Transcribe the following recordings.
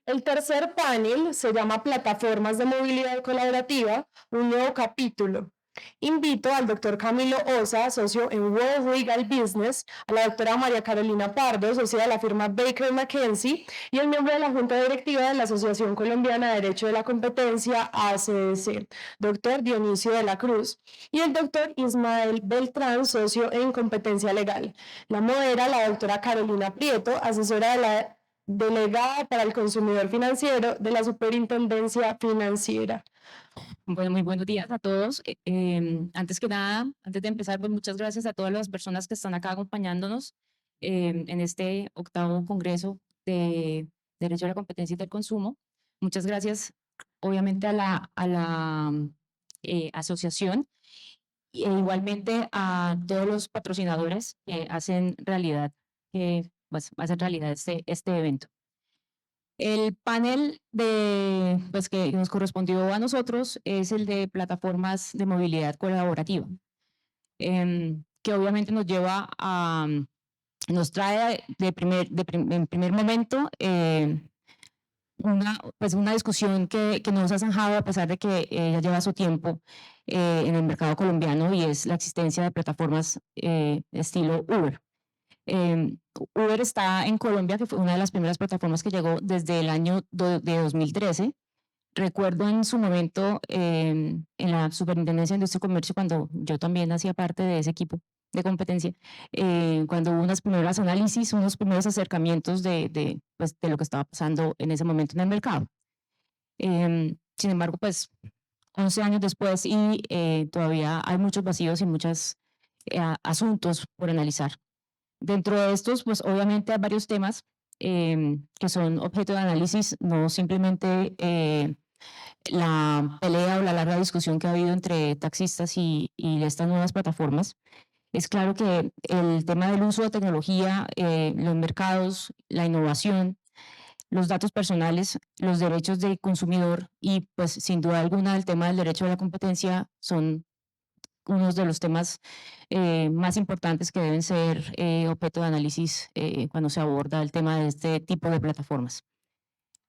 El tercer panel se llama Plataformas de Movilidad Colaborativa, un nuevo capítulo. Invito al doctor Camilo Osa, socio en World Legal Business, a la doctora María Carolina Pardo, socia de la firma Baker McKenzie, y el miembro de la Junta Directiva de la Asociación Colombiana de Derecho de la Competencia, ACDC, doctor Dionisio de la Cruz, y el doctor Ismael Beltrán, socio en Competencia Legal. La modera la doctora Carolina Prieto, asesora de la delegada para el consumidor financiero de la Superintendencia Financiera. Bueno, muy buenos días a todos. Antes que nada, antes de empezar, pues muchas gracias a todas las personas que están acá acompañándonos en este octavo Congreso de Derecho a la Competencia y del Consumo. Muchas gracias, obviamente, a la asociación e igualmente a todos los patrocinadores que hacen realidad, hacen realidad este evento. El panel pues, que nos correspondió a nosotros es el de plataformas de movilidad colaborativa, que obviamente nos trae en primer momento una discusión que no se ha zanjado a pesar de que ya lleva su tiempo en el mercado colombiano, y es la existencia de plataformas estilo Uber. Uber está en Colombia, que fue una de las primeras plataformas que llegó desde el año de 2013. Recuerdo en su momento en la Superintendencia de Industria y Comercio, cuando yo también hacía parte de ese equipo de competencia, cuando hubo unos primeros análisis, unos primeros acercamientos pues, de lo que estaba pasando en ese momento en el mercado. Sin embargo, pues 11 años después y todavía hay muchos vacíos y muchos asuntos por analizar. Dentro de estos, pues obviamente hay varios temas que son objeto de análisis, no simplemente la pelea o la larga discusión que ha habido entre taxistas y estas nuevas plataformas. Es claro que el tema del uso de tecnología, los mercados, la innovación, los datos personales, los derechos del consumidor y pues sin duda alguna el tema del derecho a la competencia son uno de los temas más importantes que deben ser objeto de análisis cuando se aborda el tema de este tipo de plataformas.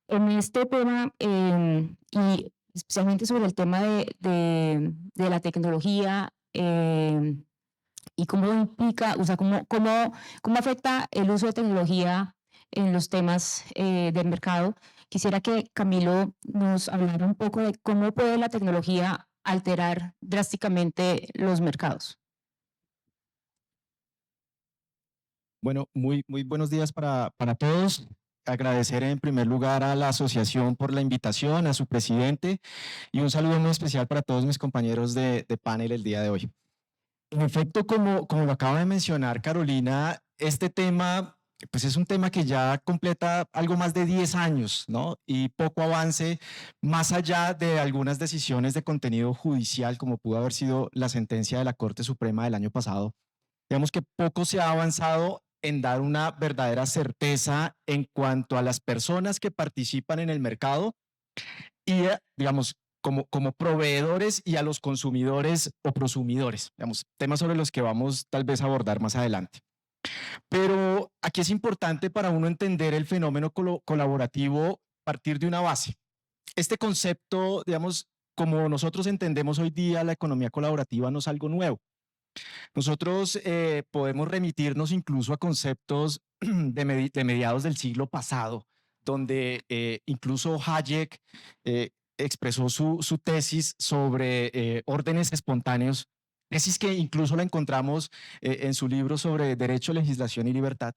En este tema, y especialmente sobre el tema de la tecnología y cómo implica, o sea, cómo afecta el uso de tecnología en los temas del mercado, quisiera que Camilo nos hablara un poco de cómo puede la tecnología alterar drásticamente los mercados. Bueno, muy buenos días para todos. Agradecer en primer lugar a la asociación por la invitación, a su presidente, y un saludo muy especial para todos mis compañeros de panel el día de hoy. En efecto, como lo acaba de mencionar Carolina, este tema pues es un tema que ya completa algo más de 10 años, ¿no? Y poco avance más allá de algunas decisiones de contenido judicial, como pudo haber sido la sentencia de la Corte Suprema del año pasado. Digamos que poco se ha avanzado en dar una verdadera certeza en cuanto a las personas que participan en el mercado y, digamos, como proveedores, y a los consumidores o prosumidores, digamos, temas sobre los que vamos tal vez a abordar más adelante. Pero aquí es importante para uno entender el fenómeno colaborativo partir de una base. Este concepto, digamos, como nosotros entendemos hoy día la economía colaborativa, no es algo nuevo. Nosotros podemos remitirnos incluso a conceptos de mediados del siglo pasado, donde incluso Hayek expresó su tesis sobre órdenes espontáneos, tesis que incluso la encontramos en su libro sobre Derecho, Legislación y Libertad.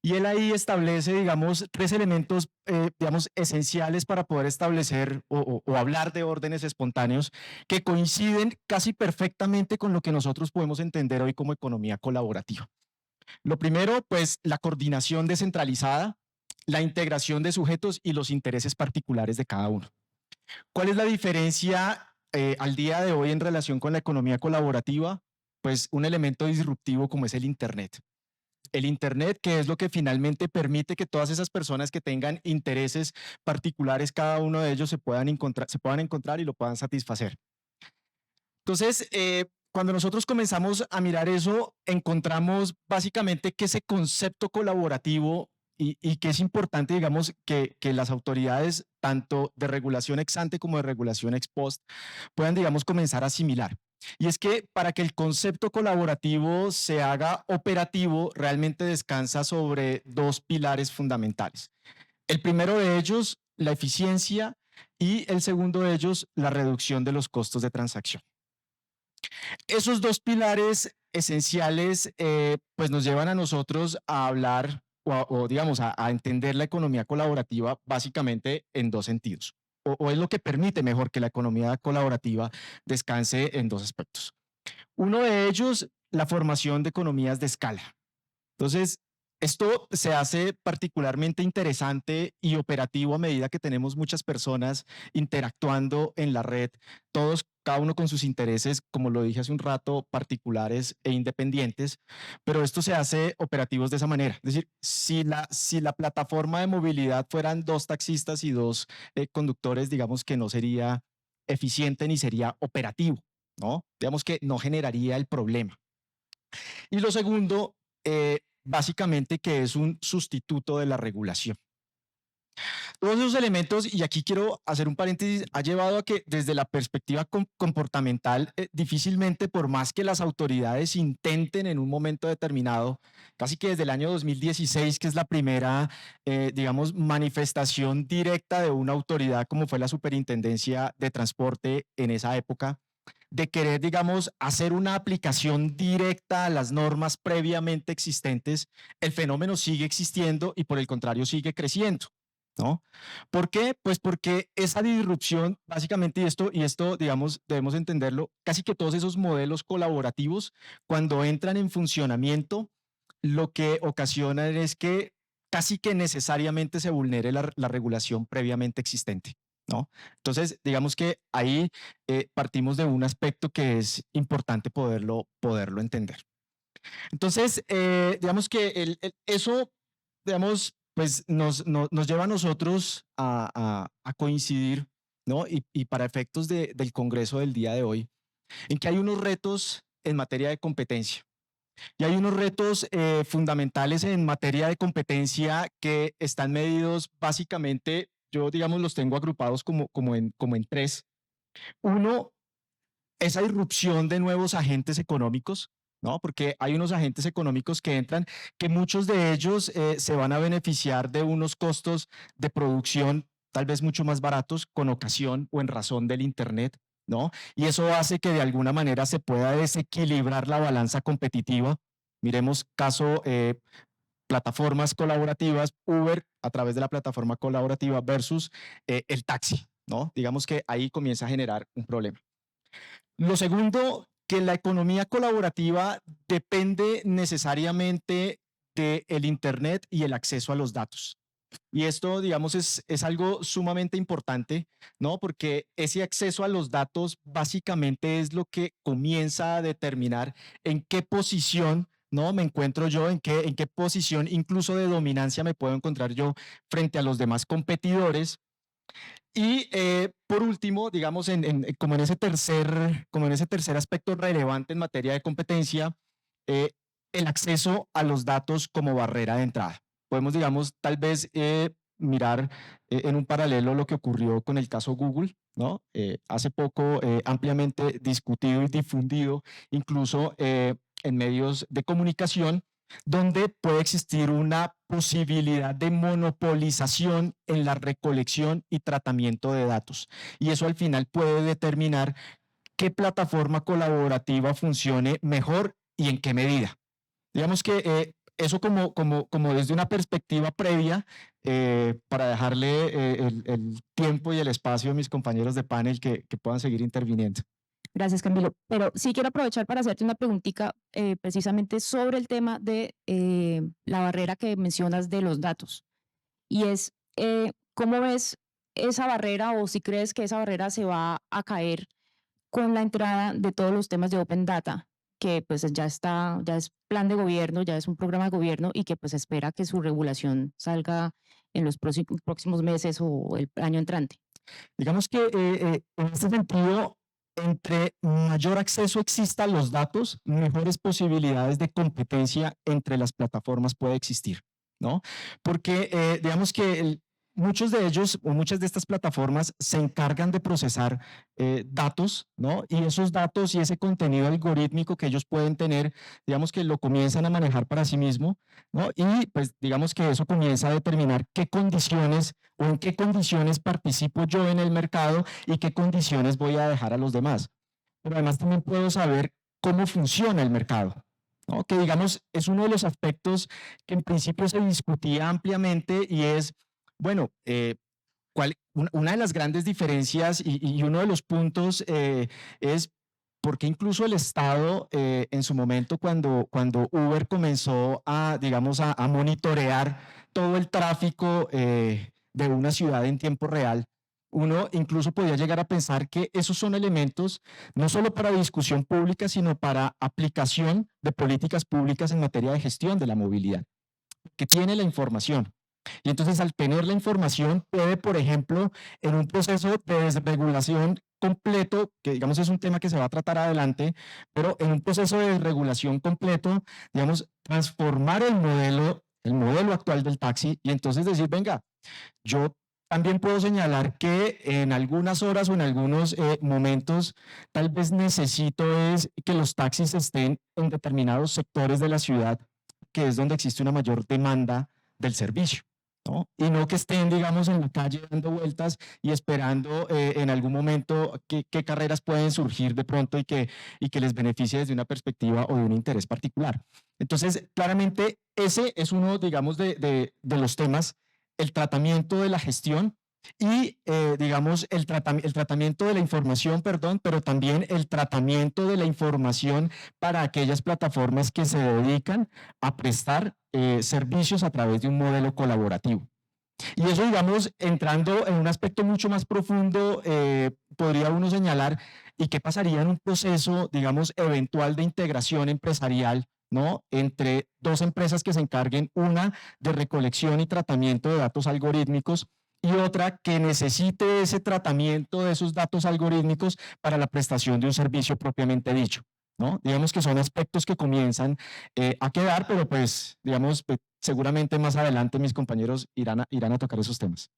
Y él ahí establece, digamos, tres elementos, digamos, esenciales para poder establecer o hablar de órdenes espontáneos que coinciden casi perfectamente con lo que nosotros podemos entender hoy como economía colaborativa. Lo primero, pues, la coordinación descentralizada, la integración de sujetos y los intereses particulares de cada uno. ¿Cuál es la diferencia al día de hoy en relación con la economía colaborativa? Pues un elemento disruptivo como es el Internet. El Internet, que es lo que finalmente permite que todas esas personas que tengan intereses particulares, cada uno de ellos se puedan encontrar y lo puedan satisfacer. Entonces, cuando nosotros comenzamos a mirar eso, encontramos básicamente que ese concepto colaborativo y que es importante, digamos, que las autoridades, tanto de regulación ex ante como de regulación ex post, puedan, digamos, comenzar a asimilar. Y es que para que el concepto colaborativo se haga operativo, realmente descansa sobre dos pilares fundamentales. El primero de ellos, la eficiencia, y el segundo de ellos, la reducción de los costos de transacción. Esos dos pilares esenciales pues nos llevan a nosotros a hablar o digamos a entender la economía colaborativa básicamente en dos sentidos. O es lo que permite mejor que la economía colaborativa descanse en dos aspectos. Uno de ellos, la formación de economías de escala. Entonces, esto se hace particularmente interesante y operativo a medida que tenemos muchas personas interactuando en la red, todos, cada uno con sus intereses, como lo dije hace un rato, particulares e independientes, pero esto se hace operativos de esa manera. Es decir, si la plataforma de movilidad fueran dos taxistas y dos conductores, digamos que no sería eficiente ni sería operativo, ¿no? Digamos que no generaría el problema. Y lo segundo, básicamente que es un sustituto de la regulación. Todos esos elementos, y aquí quiero hacer un paréntesis, ha llevado a que desde la perspectiva comportamental, difícilmente por más que las autoridades intenten en un momento determinado, casi que desde el año 2016, que es la primera, digamos, manifestación directa de una autoridad como fue la Superintendencia de Transporte en esa época, de querer, digamos, hacer una aplicación directa a las normas previamente existentes, el fenómeno sigue existiendo y por el contrario sigue creciendo, ¿no? ¿Por qué? Pues porque esa disrupción, básicamente, y esto, digamos, debemos entenderlo, casi que todos esos modelos colaborativos, cuando entran en funcionamiento, lo que ocasionan es que casi que necesariamente se vulnere la regulación previamente existente, ¿no? Entonces, digamos que ahí partimos de un aspecto que es importante poderlo entender. Entonces, digamos que eso, digamos, pues nos lleva a nosotros a coincidir, ¿no? Y para efectos del Congreso del día de hoy, en que hay unos retos en materia de competencia. Y hay unos retos fundamentales en materia de competencia que están medidos básicamente, yo digamos los tengo agrupados como en tres. Uno, esa irrupción de nuevos agentes económicos, ¿no? Porque hay unos agentes económicos que entran, que muchos de ellos se van a beneficiar de unos costos de producción tal vez mucho más baratos con ocasión o en razón del Internet, ¿no? Y eso hace que de alguna manera se pueda desequilibrar la balanza competitiva. Miremos caso plataformas colaborativas, Uber a través de la plataforma colaborativa versus el taxi, ¿no? Digamos que ahí comienza a generar un problema. Lo segundo, que la economía colaborativa depende necesariamente del Internet y el acceso a los datos. Y esto, digamos, es algo sumamente importante, ¿no? Porque ese acceso a los datos básicamente es lo que comienza a determinar en qué posición, ¿no? Me encuentro yo, en qué posición incluso de dominancia me puedo encontrar yo frente a los demás competidores. Y por último, digamos, como en ese tercer aspecto relevante en materia de competencia, el acceso a los datos como barrera de entrada. Podemos, digamos, tal vez mirar en un paralelo lo que ocurrió con el caso Google, ¿no? Hace poco ampliamente discutido y difundido, incluso en medios de comunicación, donde puede existir una posibilidad de monopolización en la recolección y tratamiento de datos. Y eso al final puede determinar qué plataforma colaborativa funcione mejor y en qué medida. Digamos que eso como desde una perspectiva previa, para dejarle el tiempo y el espacio a mis compañeros de panel que puedan seguir interviniendo. Gracias, Camilo. Pero sí quiero aprovechar para hacerte una preguntita precisamente sobre el tema de la barrera que mencionas de los datos. Y es, ¿cómo ves esa barrera o si crees que esa barrera se va a caer con la entrada de todos los temas de Open Data, que pues ya es plan de gobierno, ya es un programa de gobierno y que pues espera que su regulación salga en los próximos meses o el año entrante? Digamos que en este sentido, entre mayor acceso exista a los datos, mejores posibilidades de competencia entre las plataformas puede existir, ¿no? Porque digamos que muchos de ellos o muchas de estas plataformas se encargan de procesar datos, ¿no? Y esos datos y ese contenido algorítmico que ellos pueden tener, digamos que lo comienzan a manejar para sí mismo, ¿no? Y pues digamos que eso comienza a determinar qué condiciones o en qué condiciones participo yo en el mercado y qué condiciones voy a dejar a los demás. Pero además también puedo saber cómo funciona el mercado, ¿no? Que digamos es uno de los aspectos que en principio se discutía ampliamente y es, bueno, una de las grandes diferencias y uno de los puntos es por qué incluso el Estado en su momento cuando Uber comenzó a, digamos, a monitorear todo el tráfico de una ciudad en tiempo real, uno incluso podía llegar a pensar que esos son elementos no solo para discusión pública, sino para aplicación de políticas públicas en materia de gestión de la movilidad, que tiene la información. Y entonces al tener la información puede, por ejemplo, en un proceso de desregulación completo, que digamos es un tema que se va a tratar adelante, pero en un proceso de desregulación completo, digamos, transformar el modelo actual del taxi y entonces decir, venga, yo también puedo señalar que en algunas horas o en algunos momentos tal vez necesito es que los taxis estén en determinados sectores de la ciudad, que es donde existe una mayor demanda del servicio, ¿no? Y no que estén, digamos, en la calle dando vueltas y esperando en algún momento qué carreras pueden surgir de pronto y que les beneficie desde una perspectiva o de un interés particular. Entonces, claramente, ese es uno, digamos, de los temas, el tratamiento de la gestión y, digamos, el tratamiento de la información, perdón, pero también el tratamiento de la información para aquellas plataformas que se dedican a prestar servicios a través de un modelo colaborativo. Y eso, digamos, entrando en un aspecto mucho más profundo, podría uno señalar, ¿y qué pasaría en un proceso, digamos, eventual de integración empresarial, ¿no? Entre dos empresas que se encarguen, una de recolección y tratamiento de datos algorítmicos y otra que necesite ese tratamiento de esos datos algorítmicos para la prestación de un servicio propiamente dicho, ¿no? Digamos que son aspectos que comienzan a quedar, pero pues, digamos, pues, seguramente más adelante mis compañeros irán a tocar esos temas.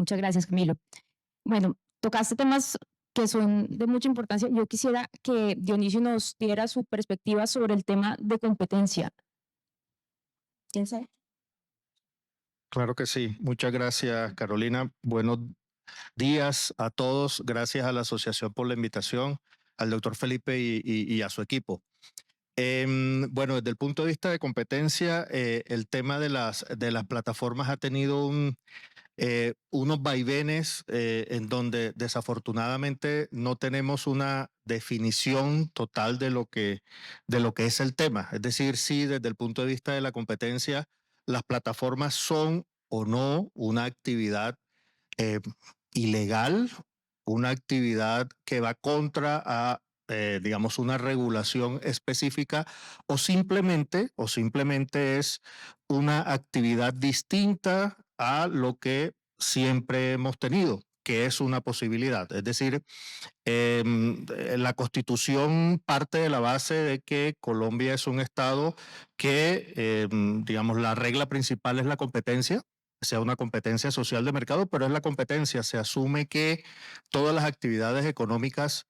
Muchas gracias, Camilo. Bueno, tocaste temas que son de mucha importancia. Yo quisiera que Dionisio nos diera su perspectiva sobre el tema de competencia. ¿Quién sabe? Claro que sí. Muchas gracias, Carolina. Buenos días a todos. Gracias a la Asociación por la invitación, al doctor Felipe y a su equipo. Bueno, desde el punto de vista de competencia, el tema de las plataformas ha tenido unos vaivenes en donde desafortunadamente no tenemos una definición total de lo que es el tema. Es decir, sí, desde el punto de vista de la competencia, las plataformas son o no una actividad eh, ilegal, una actividad que va contra a digamos, una regulación específica o simplemente es una actividad distinta a lo que siempre hemos tenido, que es una posibilidad. Es decir, la Constitución parte de la base de que Colombia es un estado que, digamos, la regla principal es la competencia, sea una competencia social de mercado, pero es la competencia. Se asume que todas las actividades económicas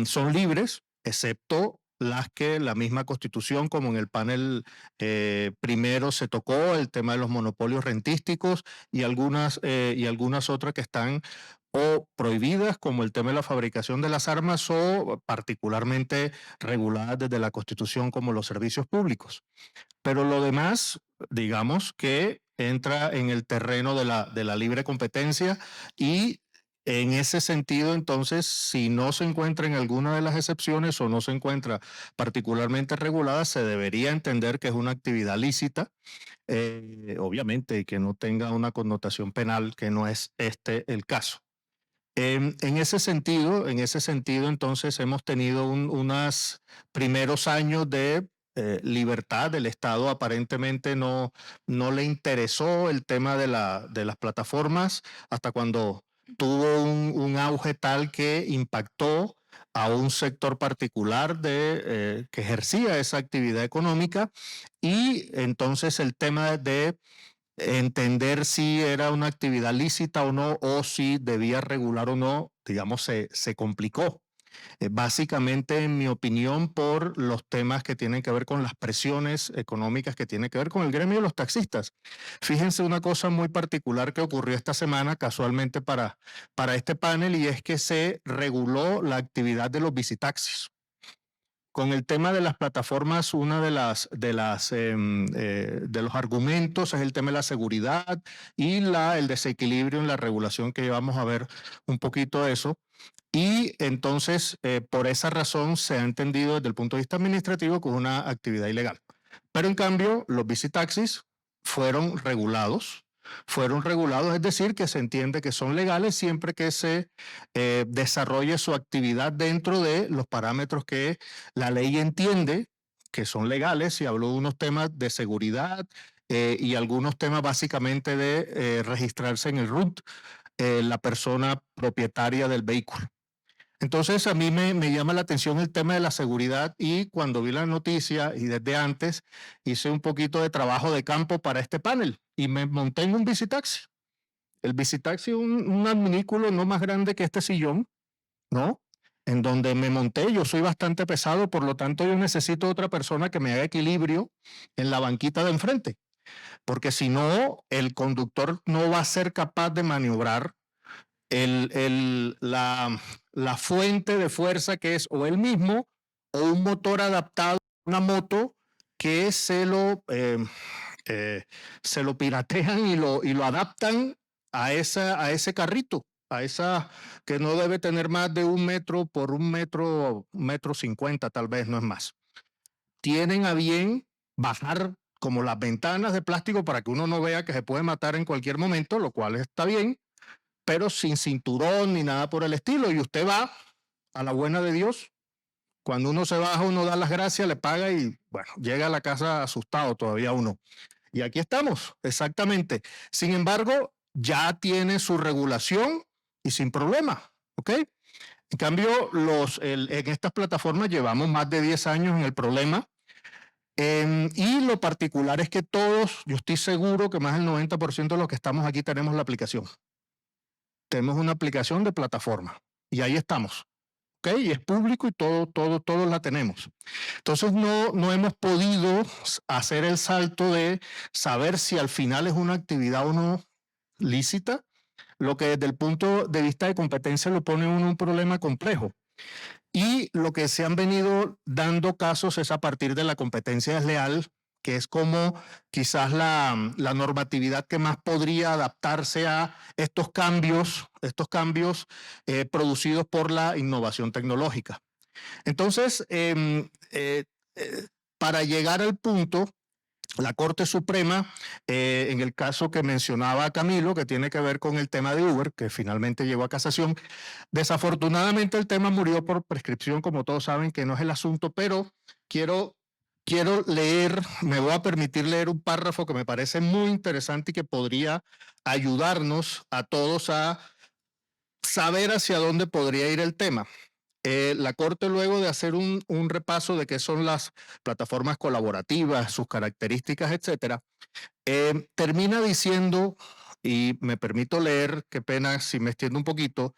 son libres, excepto las que la misma Constitución, como en el panel primero se tocó, el tema de los monopolios rentísticos y algunas otras que están o prohibidas, como el tema de la fabricación de las armas, o particularmente reguladas desde la Constitución, como los servicios públicos. Pero lo demás, digamos que entra en el terreno de la libre competencia y en ese sentido, entonces, si no se encuentra en alguna de las excepciones o no se encuentra particularmente regulada, se debería entender que es una actividad lícita, obviamente, y que no tenga una connotación penal, que no es este el caso. En ese sentido, entonces, hemos tenido unos primeros años de libertad del Estado. Aparentemente no le interesó el tema de las plataformas hasta cuando tuvo un auge tal que impactó a un sector particular que ejercía esa actividad económica, y entonces el tema de entender si era una actividad lícita o no, o si debía regular o no, digamos, se complicó. Básicamente, en mi opinión, por los temas que tienen que ver con las presiones económicas que tienen que ver con el gremio de los taxistas. Fíjense una cosa muy particular que ocurrió esta semana, casualmente para este panel, y es que se reguló la actividad de los visitaxis. Con el tema de las plataformas, una de los argumentos es el tema de la seguridad y el desequilibrio en la regulación, que vamos a ver un poquito de eso. Y entonces, por esa razón, se ha entendido desde el punto de vista administrativo que es una actividad ilegal. Pero en cambio, los visitaxis fueron regulados, es decir, que se entiende que son legales siempre que se desarrolle su actividad dentro de los parámetros que la ley entiende que son legales. Y habló de unos temas de seguridad y algunos temas básicamente de registrarse en el RUT, la persona propietaria del vehículo. Entonces, a mí me llama la atención el tema de la seguridad, y cuando vi la noticia y desde antes hice un poquito de trabajo de campo para este panel y me monté en un visitaxi. El visitaxi es un adminículo no más grande que este sillón, ¿no? En donde me monté. Yo soy bastante pesado, por lo tanto yo necesito otra persona que me haga equilibrio en la banquita de enfrente, porque si no, el conductor no va a ser capaz de maniobrar la fuente de fuerza, que es o él mismo o un motor adaptado, una moto que se lo piratean y lo adaptan a ese carrito, a esa que no debe tener más de 1 metro por 1 metro, 1,50 m, tal vez, no es más. Tienen a bien bajar como las ventanas de plástico para que uno no vea que se puede matar en cualquier momento, lo cual está bien, pero sin cinturón ni nada por el estilo. Y usted va a la buena de Dios. Cuando uno se baja, uno da las gracias, le paga y, bueno, llega a la casa asustado todavía uno. Y aquí estamos, exactamente. Sin embargo, ya tiene su regulación y sin problema, ¿ok? En cambio, en estas plataformas llevamos más de 10 años en el problema. Y lo particular es que todos, yo estoy seguro que más del 90% de los que estamos aquí tenemos la aplicación. Tenemos una aplicación de plataforma y ahí estamos, ¿ok? Y es público y todos la tenemos. Entonces no hemos podido hacer el salto de saber si al final es una actividad o no lícita, lo que desde el punto de vista de competencia lo pone uno en un problema complejo. Y lo que se han venido dando casos es a partir de la competencia desleal, que es como quizás la normatividad que más podría adaptarse a estos cambios producidos por la innovación tecnológica. Entonces, para llegar al punto, la Corte Suprema, en el caso que mencionaba Camilo, que tiene que ver con el tema de Uber, que finalmente llegó a casación, desafortunadamente el tema murió por prescripción, como todos saben, que no es el asunto, pero quiero leer, me voy a permitir leer un párrafo que me parece muy interesante y que podría ayudarnos a todos a saber hacia dónde podría ir el tema. La Corte, luego de hacer un repaso de qué son las plataformas colaborativas, sus características, etcétera, termina diciendo, y me permito leer, qué pena si me extiendo un poquito,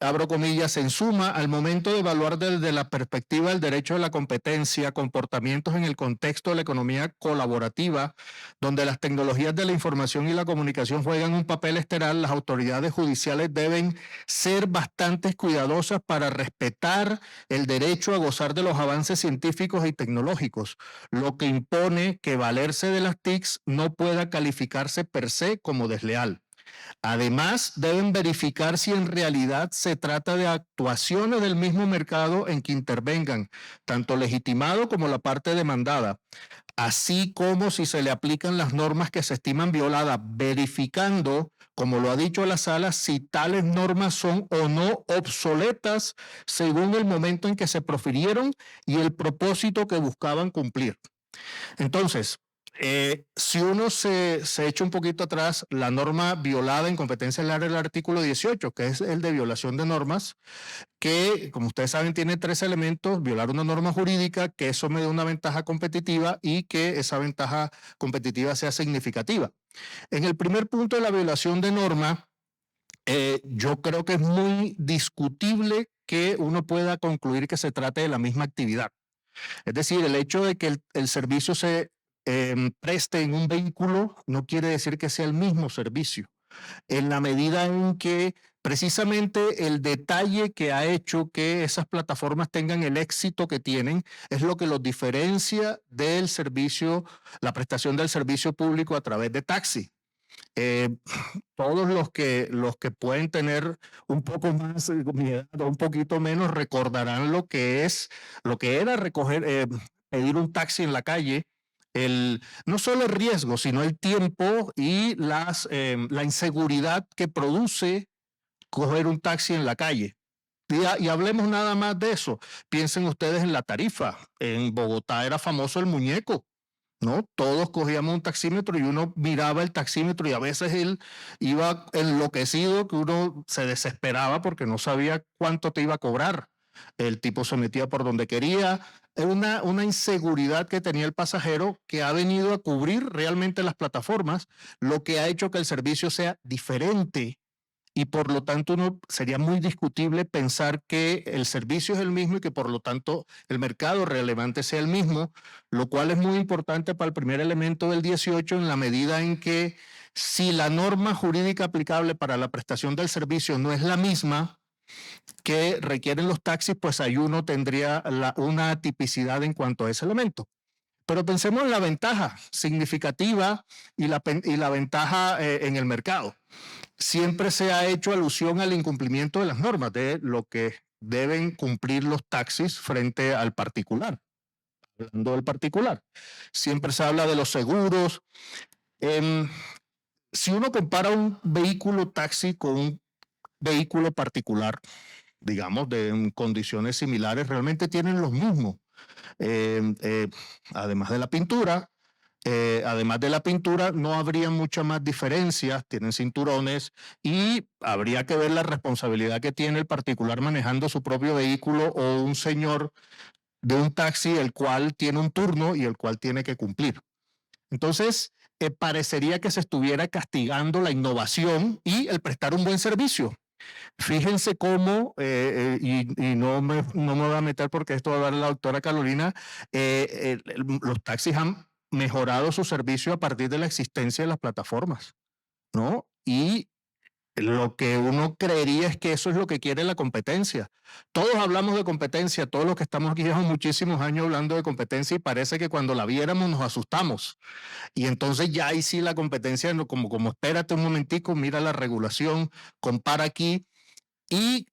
abro comillas, en suma, al momento de evaluar desde la perspectiva del derecho de la competencia, comportamientos en el contexto de la economía colaborativa, donde las tecnologías de la información y la comunicación juegan un papel estelar, las autoridades judiciales deben ser bastante cuidadosas para respetar el derecho a gozar de los avances científicos y tecnológicos, lo que impone que valerse de las TICs no pueda calificarse per se como desleal. Además, deben verificar si en realidad se trata de actuaciones del mismo mercado en que intervengan, tanto legitimado como la parte demandada, así como si se le aplican las normas que se estiman violadas, verificando, como lo ha dicho la sala, si tales normas son o no obsoletas según el momento en que se profirieron y el propósito que buscaban cumplir. Entonces, Si uno se echa un poquito atrás, la norma violada en competencia legal el artículo 18, que es el de violación de normas, que, como ustedes saben, tiene 3 elementos: violar una norma jurídica, que eso me dé una ventaja competitiva y que esa ventaja competitiva sea significativa. En el primer punto de la violación de norma, yo creo que es muy discutible que uno pueda concluir que se trate de la misma actividad. Es decir, el hecho de que el servicio se preste en un vehículo no quiere decir que sea el mismo servicio, en la medida en que precisamente el detalle que ha hecho que esas plataformas tengan el éxito que tienen es lo que los diferencia del servicio, la prestación del servicio público a través de taxi. Eh, Todos los que pueden tener un poco más mi edad o un poquito menos recordarán lo que era pedir un taxi en la calle. No solo el riesgo, sino el tiempo y la inseguridad que produce coger un taxi en la calle. Y hablemos nada más de eso. Piensen ustedes en la tarifa. En Bogotá era famoso el muñeco, ¿no? Todos cogíamos un taxímetro y uno miraba el taxímetro y a veces él iba enloquecido, que uno se desesperaba porque no sabía cuánto te iba a cobrar. El tipo se metía por donde quería. Era una inseguridad que tenía el pasajero que ha venido a cubrir realmente las plataformas, lo que ha hecho que el servicio sea diferente. Y por lo tanto sería muy discutible pensar que el servicio es el mismo y que por lo tanto el mercado relevante sea el mismo, lo cual es muy importante para el primer elemento del 18 en la medida en que si la norma jurídica aplicable para la prestación del servicio no es la misma que requieren los taxis, pues ahí uno tendría una tipicidad en cuanto a ese elemento. Pero pensemos en la ventaja significativa y la ventaja en el mercado. Siempre se ha hecho alusión al incumplimiento de las normas, de lo que deben cumplir los taxis frente al particular. Hablando del particular, siempre se habla de los seguros. Si uno compara un vehículo taxi con un vehículo particular, digamos, en condiciones similares, realmente tienen los mismos. Además de la pintura, no habría mucha más diferencias, tienen cinturones y habría que ver la responsabilidad que tiene el particular manejando su propio vehículo o un señor de un taxi el cual tiene un turno y el cual tiene que cumplir. Entonces, parecería que se estuviera castigando la innovación y el prestar un buen servicio. Fíjense cómo, y no me voy a meter porque esto va a dar la doctora Carolina, los taxis han mejorado su servicio a partir de la existencia de las plataformas, ¿no? Y lo que uno creería es que eso es lo que quiere la competencia. Todos hablamos de competencia, todos los que estamos aquí llevamos muchísimos años hablando de competencia y parece que cuando la viéramos nos asustamos. Y entonces ya ahí sí la competencia, como espérate un momentico, mira la regulación, compara aquí. Y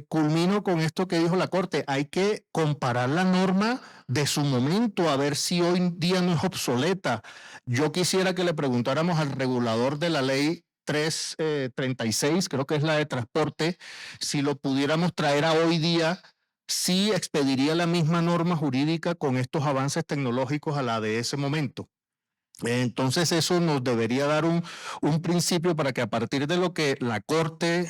culmino con esto que dijo la Corte, hay que comparar la norma de su momento, a ver si hoy en día no es obsoleta. Yo quisiera que le preguntáramos al regulador de la ley 336, creo que es la de transporte, si lo pudiéramos traer a hoy día, si expediría la misma norma jurídica con estos avances tecnológicos a la de ese momento. Entonces eso nos debería dar un principio para que a partir de lo que la Corte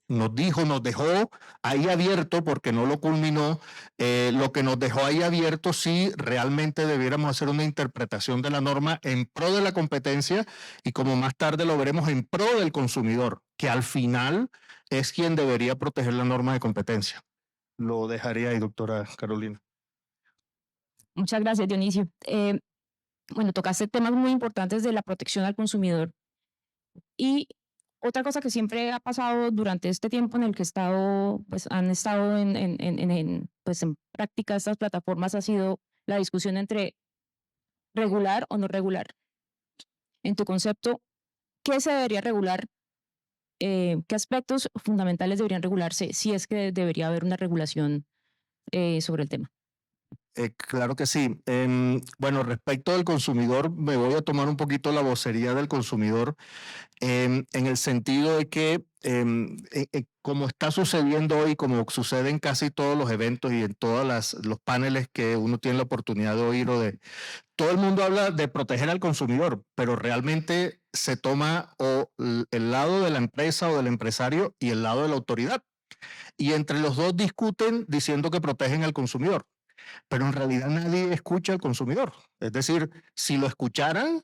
nos dejó ahí abierto, porque no lo culminó, lo que nos dejó ahí abierto, sí realmente debiéramos hacer una interpretación de la norma en pro de la competencia y como más tarde lo veremos en pro del consumidor, que al final es quien debería proteger la norma de competencia. Lo dejaría ahí, doctora Carolina. Muchas gracias, Dionisio. Bueno, tocaste temas muy importantes de la protección al consumidor. Y otra cosa que siempre ha pasado durante este tiempo en el que han estado en práctica estas plataformas ha sido la discusión entre regular o no regular. En tu concepto, ¿qué se debería regular? ¿Qué aspectos fundamentales deberían regularse si es que debería haber una regulación sobre el tema? Claro que sí. Bueno, respecto al consumidor, me voy a tomar un poquito la vocería del consumidor en el sentido de que, como está sucediendo hoy, como sucede en casi todos los eventos y en todos los paneles que uno tiene la oportunidad de oír todo el mundo habla de proteger al consumidor, pero realmente se toma el lado de la empresa o del empresario y el lado de la autoridad. Y entre los dos discuten diciendo que protegen al consumidor, pero en realidad nadie escucha al consumidor. Es decir, si lo escucharan,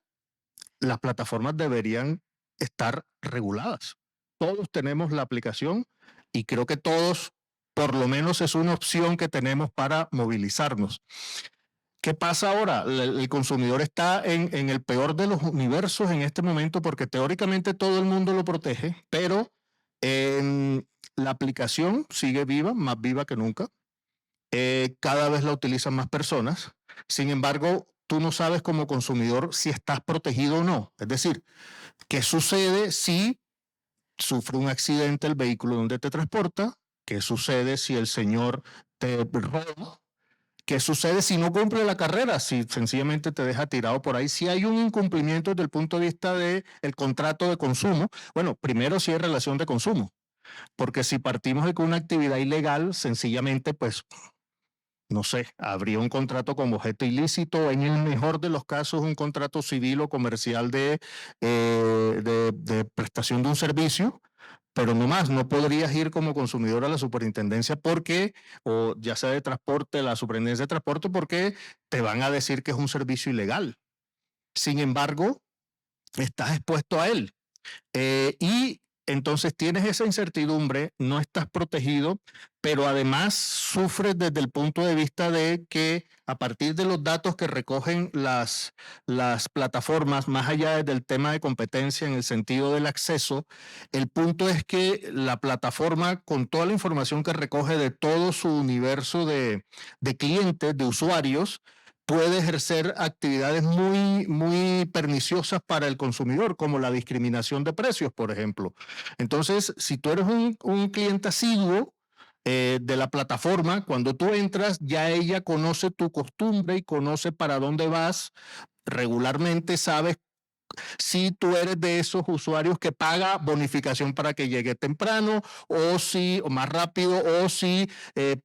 las plataformas deberían estar reguladas. Todos tenemos la aplicación y creo que todos, por lo menos es una opción que tenemos para movilizarnos. ¿Qué pasa ahora? El consumidor está en el peor de los universos en este momento porque teóricamente todo el mundo lo protege, pero la aplicación sigue viva, más viva que nunca. Cada vez la utilizan más personas. Sin embargo, tú no sabes como consumidor si estás protegido o no. Es decir, ¿qué sucede si sufre un accidente el vehículo donde te transporta? ¿Qué sucede si el señor te roba? ¿Qué sucede si no cumple la carrera? Si sencillamente te deja tirado por ahí. Si hay un incumplimiento desde el punto de vista del contrato de consumo, bueno, primero si hay relación de consumo, porque si partimos de que una actividad ilegal, sencillamente, pues, no sé, habría un contrato con objeto ilícito, en el mejor de los casos un contrato civil o comercial de prestación de un servicio, pero no más, no podrías ir como consumidor a la superintendencia porque, o ya sea de transporte, la superintendencia de transporte, porque te van a decir que es un servicio ilegal. Sin embargo, estás expuesto a él. Y entonces tienes esa incertidumbre, no estás protegido, pero además sufres desde el punto de vista de que a partir de los datos que recogen las plataformas, más allá del tema de competencia en el sentido del acceso, el punto es que la plataforma, con toda la información que recoge de todo su universo de clientes, de usuarios, puede ejercer actividades muy perniciosas para el consumidor, como la discriminación de precios, por ejemplo. Entonces, si tú eres un cliente asiduo de la plataforma, cuando tú entras, ya ella conoce tu costumbre y conoce para dónde vas. Regularmente sabes si tú eres de esos usuarios que paga bonificación para que llegue temprano o más rápido, o si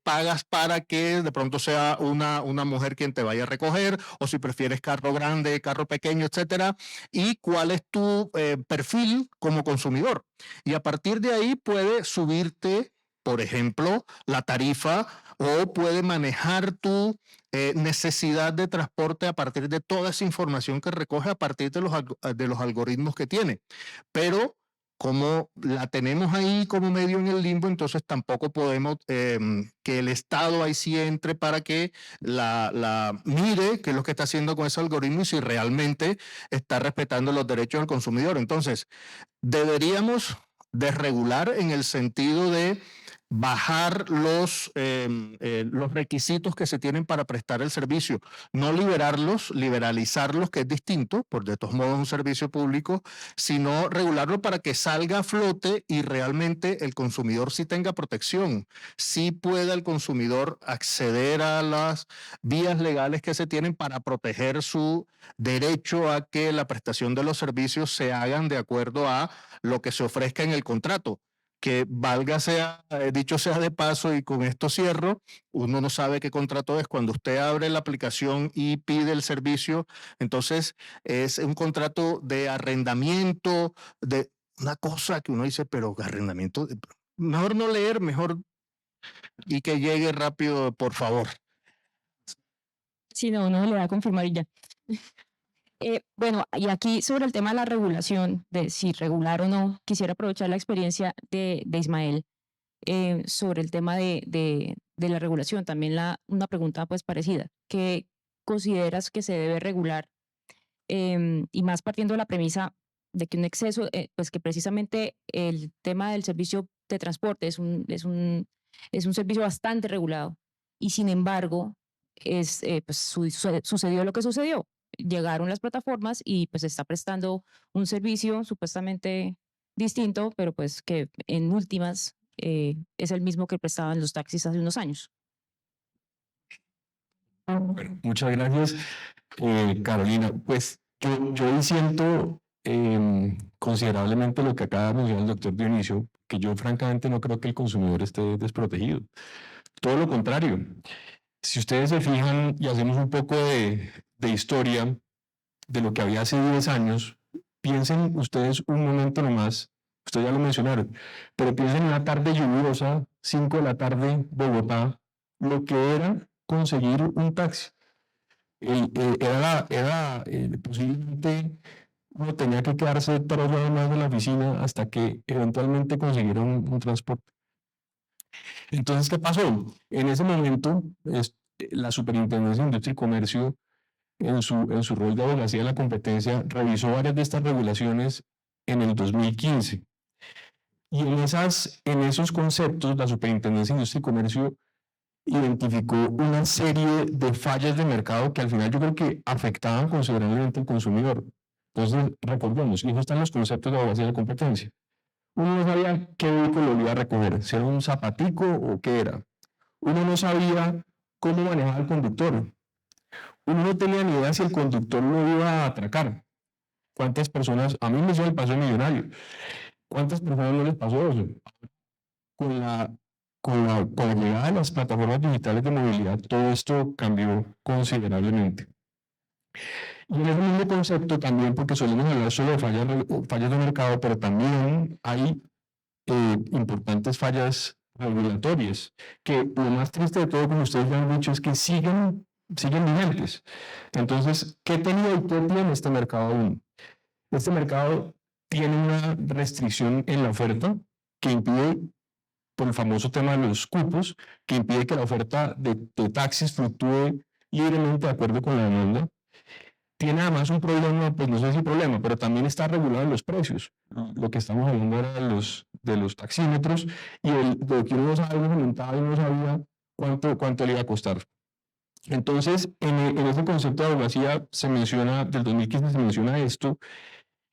pagas para que de pronto sea una mujer quien te vaya a recoger, o si prefieres carro grande, carro pequeño, etcétera, y cuál es tu perfil como consumidor. Y a partir de ahí puede subirte, por ejemplo, la tarifa, o puede manejar tu necesidad de transporte a partir de toda esa información que recoge a partir de los algoritmos que tiene. Pero como la tenemos ahí como medio en el limbo, entonces tampoco podemos que el Estado ahí sí entre para que la mire qué es lo que está haciendo con ese algoritmo y si realmente está respetando los derechos del consumidor. Entonces, deberíamos desregular en el sentido de bajar los requisitos que se tienen para prestar el servicio, no liberalizarlos, que es distinto, por de todos modos un servicio público, sino regularlo para que salga a flote y realmente el consumidor sí tenga protección, sí pueda el consumidor acceder a las vías legales que se tienen para proteger su derecho a que la prestación de los servicios se hagan de acuerdo a lo que se ofrezca en el contrato. Que dicho sea de paso, y con esto cierro, uno no sabe qué contrato es. Cuando usted abre la aplicación y pide el servicio, entonces es un contrato de arrendamiento, de una cosa que uno dice, pero arrendamiento, mejor no leer, mejor y que llegue rápido, por favor. Sí, no, no le da a confirmar y ya. Bueno, y aquí sobre el tema de la regulación, de si regular o no, quisiera aprovechar la experiencia de Ismael sobre el tema de la regulación. También una pregunta pues parecida. ¿Qué consideras que se debe regular? Y más partiendo de la premisa de que un exceso, pues que precisamente el tema del servicio de transporte es un servicio bastante regulado. Y sin embargo, pues sucedió lo que sucedió. Llegaron las plataformas y pues se está prestando un servicio supuestamente distinto, pero pues que en últimas es el mismo que prestaban los taxis hace unos años. Bueno, muchas gracias, Carolina. Pues yo disiento considerablemente lo que acaba de mencionar el doctor Dionisio, que yo francamente no creo que el consumidor esté desprotegido. Todo lo contrario. Si ustedes se fijan y hacemos un poco de historia de lo que había hace 10 años, piensen ustedes un momento nomás, ustedes ya lo mencionaron, pero piensen en una tarde lluviosa, 5 de la tarde, Bogotá, lo que era conseguir un taxi. Posiblemente uno tenía que quedarse 3 horas más en la oficina hasta que eventualmente consiguiera un transporte. Entonces, ¿qué pasó? En ese momento, la Superintendencia de Industria y Comercio, en su rol de abogacía de la competencia, revisó varias de estas regulaciones en el 2015. Y en esos conceptos, la Superintendencia de Industria y Comercio identificó una serie de fallas de mercado que al final yo creo que afectaban considerablemente al consumidor. Entonces, recordemos, y eso está en los conceptos de abogacía de la competencia. Uno no sabía qué vehículo lo iba a recoger, si era un zapatico o qué era. Uno no sabía cómo manejaba el conductor. Uno no tenía ni idea si el conductor lo iba a atracar. ¿Cuántas personas, a mí me hizo el paso millonario, cuántas personas no les pasó eso? Con la llegada de las plataformas digitales de movilidad, todo esto cambió considerablemente. Y en ese mismo concepto también, porque solemos hablar solo de fallas de mercado, pero también hay importantes fallas regulatorias, que lo más triste de todo, como ustedes ya han dicho, es que siguen vigentes. Entonces, ¿qué tenía y qué tiene este mercado aún? Este mercado tiene una restricción en la oferta que impide, por el famoso tema de los cupos, que impide que la oferta de taxis fluctúe libremente de acuerdo con la demanda. Tiene además un problema, pues no sé si problema, pero también está regulado en los precios. Lo que estamos hablando ahora de los taxímetros y de lo que uno no sabe, uno comentaba y no sabía cuánto le iba a costar. Entonces, en ese concepto de abogacía se menciona, del 2015 se menciona esto,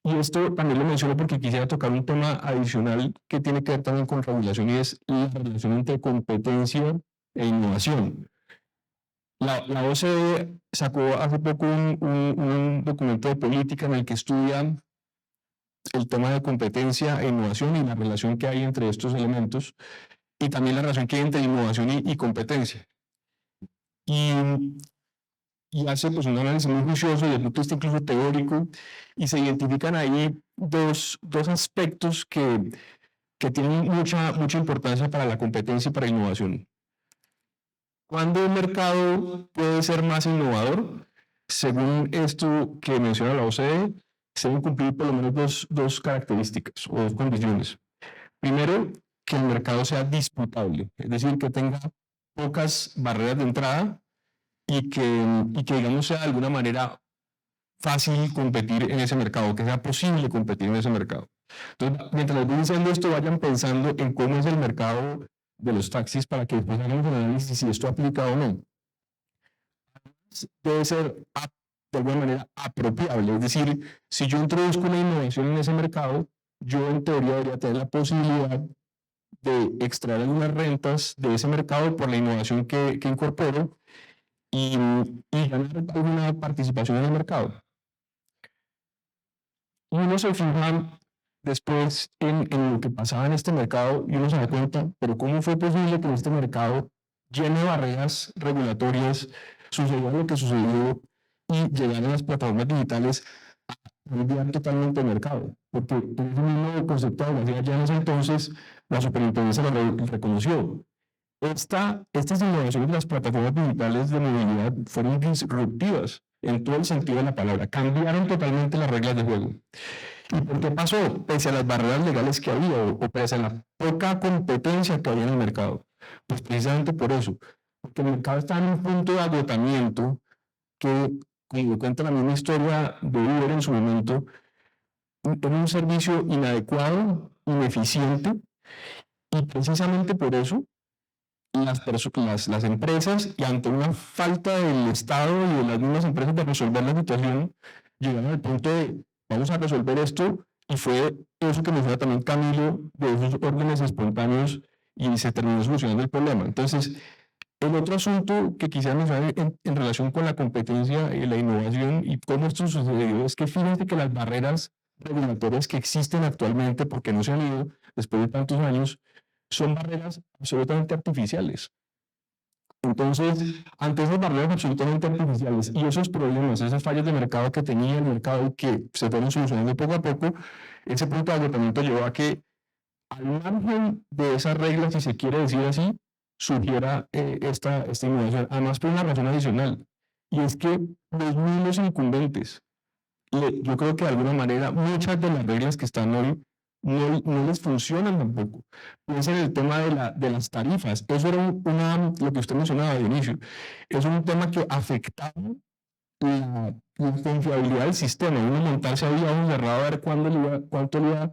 y esto también lo menciono porque quisiera tocar un tema adicional que tiene que ver también con regulación y es la relación entre competencia e innovación. La OCDE sacó hace poco un documento de política en el que estudia el tema de competencia e innovación y la relación que hay entre estos elementos y también la relación que hay entre innovación y competencia. Y hace pues, un análisis muy juicioso desde el punto de vista incluso teórico y se identifican ahí dos aspectos que tienen mucha importancia para la competencia y para la innovación. ¿Cuándo un mercado puede ser más innovador? Según esto que menciona la OCDE, se deben cumplir por lo menos dos características o dos condiciones. Primero, que el mercado sea disputable, es decir, que tenga pocas barreras de entrada y que digamos sea de alguna manera fácil competir en ese mercado, que sea posible competir en ese mercado. Entonces, mientras les voy diciendo esto, vayan pensando en cómo es el mercado de los taxis para que después hagamos un análisis si esto aplica o no. Debe ser de alguna manera apropiable, es decir, si yo introduzco una innovación en ese mercado, yo en teoría debería tener la posibilidad de extraer algunas rentas de ese mercado por la innovación que incorporo y ganar alguna participación en el mercado. Y uno se fija después en lo que pasaba en este mercado y uno se da cuenta, pero ¿cómo fue posible que en este mercado lleno de barreras regulatorias sucedió lo que sucedió y llegaron las plataformas digitales a cambiar totalmente el mercado? Porque en ese mismo concepto de abogacía ya en ese entonces la superintendencia lo reconoció. Estas innovaciones de las plataformas digitales de movilidad fueron disruptivas en todo el sentido de la palabra, cambiaron totalmente las reglas de juego. ¿Y por qué pasó? Pese a las barreras legales que había o pese a la poca competencia que había en el mercado. Pues precisamente por eso, porque el mercado está en un punto de agotamiento que, como cuenta la misma historia de Uber en su momento, era un servicio inadecuado, ineficiente, y precisamente por eso las empresas, y ante una falta del Estado y de las mismas empresas de resolver la situación, llegaron al punto de vamos a resolver esto, y fue eso que menciona también Camilo, de esos órdenes espontáneos, y se terminó solucionando el problema. Entonces, El otro asunto que quisiera mencionar en relación con la competencia y la innovación y cómo esto sucedió es que fíjense que las barreras regulatorias que existen actualmente, porque no se han ido después de tantos años, son barreras absolutamente artificiales. Entonces, ante esas barreras absolutamente artificiales y esos problemas, esas fallas de mercado que tenía el mercado y que se fueron solucionando poco a poco, ese punto de agotamiento llevó a que, al margen de esas reglas, si se quiere decir así, surgiera esta innovación. Además, por una razón adicional, y es que los mismos incumbentes, yo creo que de alguna manera muchas de las reglas que están hoy no les funcionan tampoco. Piensen en el tema de las tarifas. Eso era lo que usted mencionaba de inicio. Es un tema que afectaba la confiabilidad del sistema. Uno montarse ahí a un cerrado a ver cuánto le iba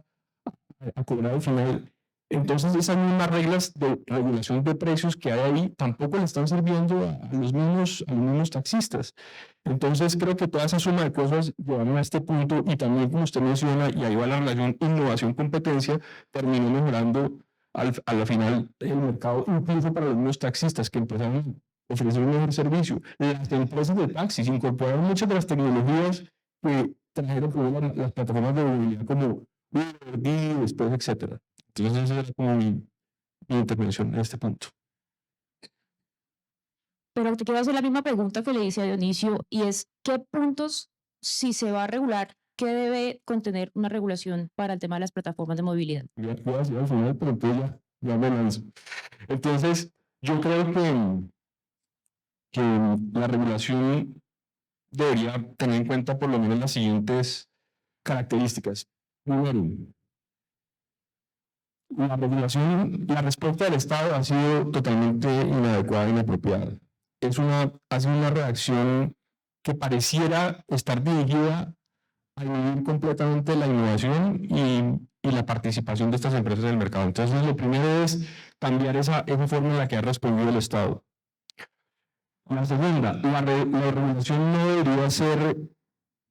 a cobrar al final. Entonces, esas mismas reglas de regulación de precios que hay ahí tampoco le están sirviendo a los mismos taxistas. Entonces, creo que toda esa suma de cosas llevaron a este punto y también, como usted menciona, y ahí va la relación innovación-competencia, terminó mejorando a la final el mercado, incluso para los mismos taxistas que empezaron a ofrecer un mejor servicio. Las empresas de taxis incorporaron muchas de las tecnologías que trajeron primero las plataformas de movilidad como Uber, Didi, después, etcétera. Entonces, esa es como mi intervención en este punto. Pero te quiero hacer la misma pregunta que le hice a Dionisio, y es, ¿qué puntos, si se va a regular, qué debe contener una regulación para el tema de las plataformas de movilidad? Ya voy a decir al final, pero entonces ya me lanzo. Entonces, yo creo que la regulación debería tener en cuenta por lo menos las siguientes características. Primero, la regulación, la respuesta del Estado ha sido totalmente inadecuada e inapropiada. Ha sido una reacción que pareciera estar dirigida a inhibir completamente la innovación y la participación de estas empresas en el mercado. Entonces, lo primero es cambiar esa forma en la que ha respondido el Estado. La segunda, la regulación no debería ser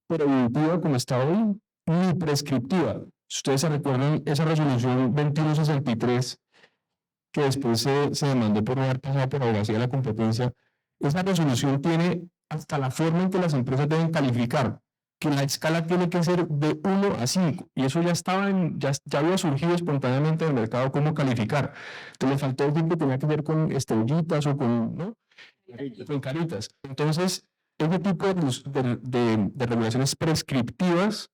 preventiva como está hoy, ni prescriptiva. Si ustedes se recuerdan esa resolución 2163, que después se demandó por no haber pasado por abogacía de la competencia, esa resolución tiene hasta la forma en que las empresas deben calificar, que la escala tiene que ser de 1 a 5, y eso ya había surgido espontáneamente en el mercado cómo calificar. Entonces le faltó decir que tenía que ver con estrellitas o con caritas. Entonces, este tipo de regulaciones prescriptivas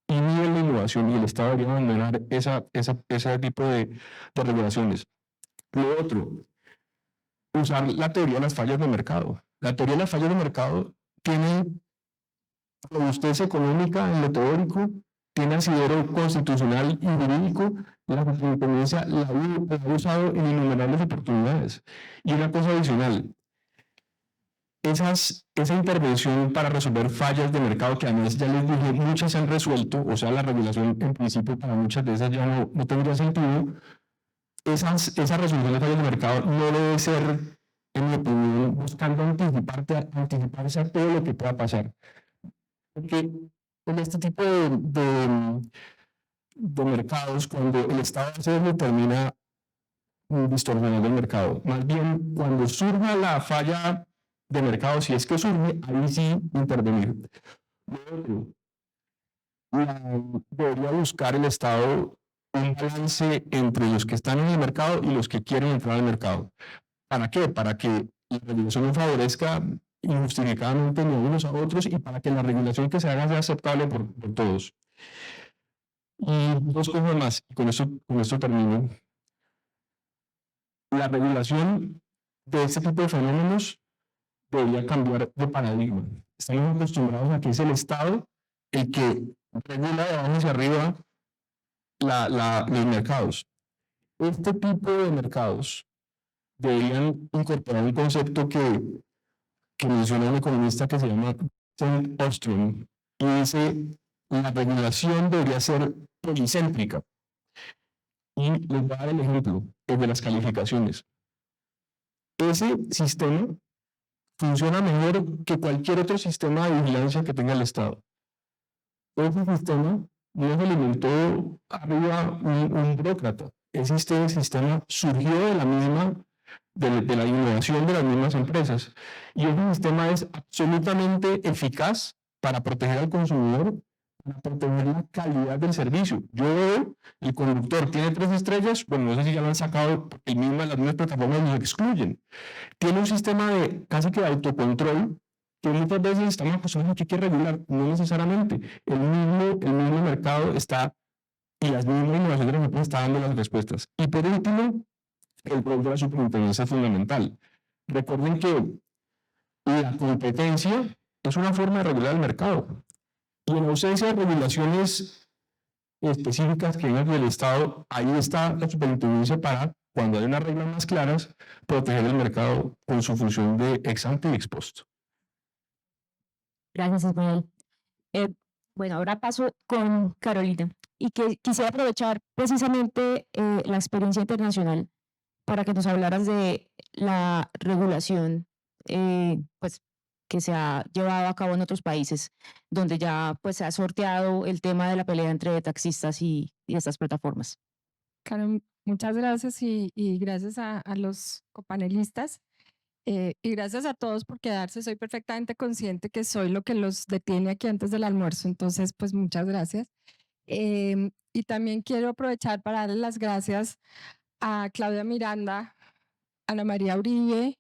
inhiben la innovación y el Estado debería abandonar ese tipo de regulaciones. Lo otro, usar la teoría de las fallas de mercado. La teoría de las fallas de mercado tiene robustez económica en lo teórico, tiene asidero constitucional y jurídico, la superintendencia la ha usado en innumerables oportunidades. Y una cosa adicional, esa intervención para resolver fallas de mercado, que además ya les dije, muchas se han resuelto, o sea, la regulación en principio para muchas de esas ya no tendría sentido. Esa resolución de fallas de mercado no debe ser, en mi opinión, buscando anticiparse a todo lo que pueda pasar. Porque en este tipo de mercados, cuando el Estado hace eso, termina distorsionando el mercado. Más bien, cuando surja la falla de mercado, si es que surge, ahí sí intervenir. Debería buscar el Estado un balance entre los que están en el mercado y los que quieren entrar al mercado. ¿Para qué? Para que la regulación no favorezca injustificadamente ni a unos a otros y para que la regulación que se haga sea aceptable por todos. Y dos cosas más, y con esto termino. La regulación de este tipo de fenómenos debería cambiar de paradigma. Estamos acostumbrados a que es el Estado el que regula de abajo hacia arriba los mercados. Este tipo de mercados deberían incorporar un concepto que menciona un economista que se llama St. Ostrom, y dice: la regulación debería ser policéntrica. Y les voy a dar el ejemplo, el de las calificaciones. Ese sistema funciona mejor que cualquier otro sistema de vigilancia que tenga el Estado. Ese sistema no se alimentó arriba un burócrata. Ese sistema surgió de de la innovación de las mismas empresas. Y ese sistema es absolutamente eficaz para proteger al consumidor, para proteger la calidad del servicio. Yo veo, el conductor tiene 3 estrellas, bueno, no sé si ya lo han sacado, porque las mismas plataformas nos excluyen. Tiene un sistema de casi que de autocontrol, que muchas veces estamos acostumbrados a que hay que regular, no necesariamente. El mismo mercado está, y las mismas innovaciones de las empresas están dando las respuestas. Y por último, el rol de la superintendencia es fundamental. Recuerden que la competencia es una forma de regular el mercado. Y en ausencia de regulaciones específicas que vengan del Estado, ahí está la superintendencia para, cuando hay unas reglas más claras, proteger el mercado con su función de ex ante y ex post. Gracias, Ismael. Bueno, ahora paso con Carolina y que quisiera aprovechar precisamente la experiencia internacional para que nos hablaras de la regulación pues, que se ha llevado a cabo en otros países, donde ya pues, se ha sorteado el tema de la pelea entre taxistas y estas plataformas. Karen, muchas gracias y gracias a los copanelistas y gracias a todos por quedarse. Soy perfectamente consciente que soy lo que los detiene aquí antes del almuerzo, entonces pues muchas gracias. Y también quiero aprovechar para darle las gracias a Claudia Miranda, Ana María Uribe,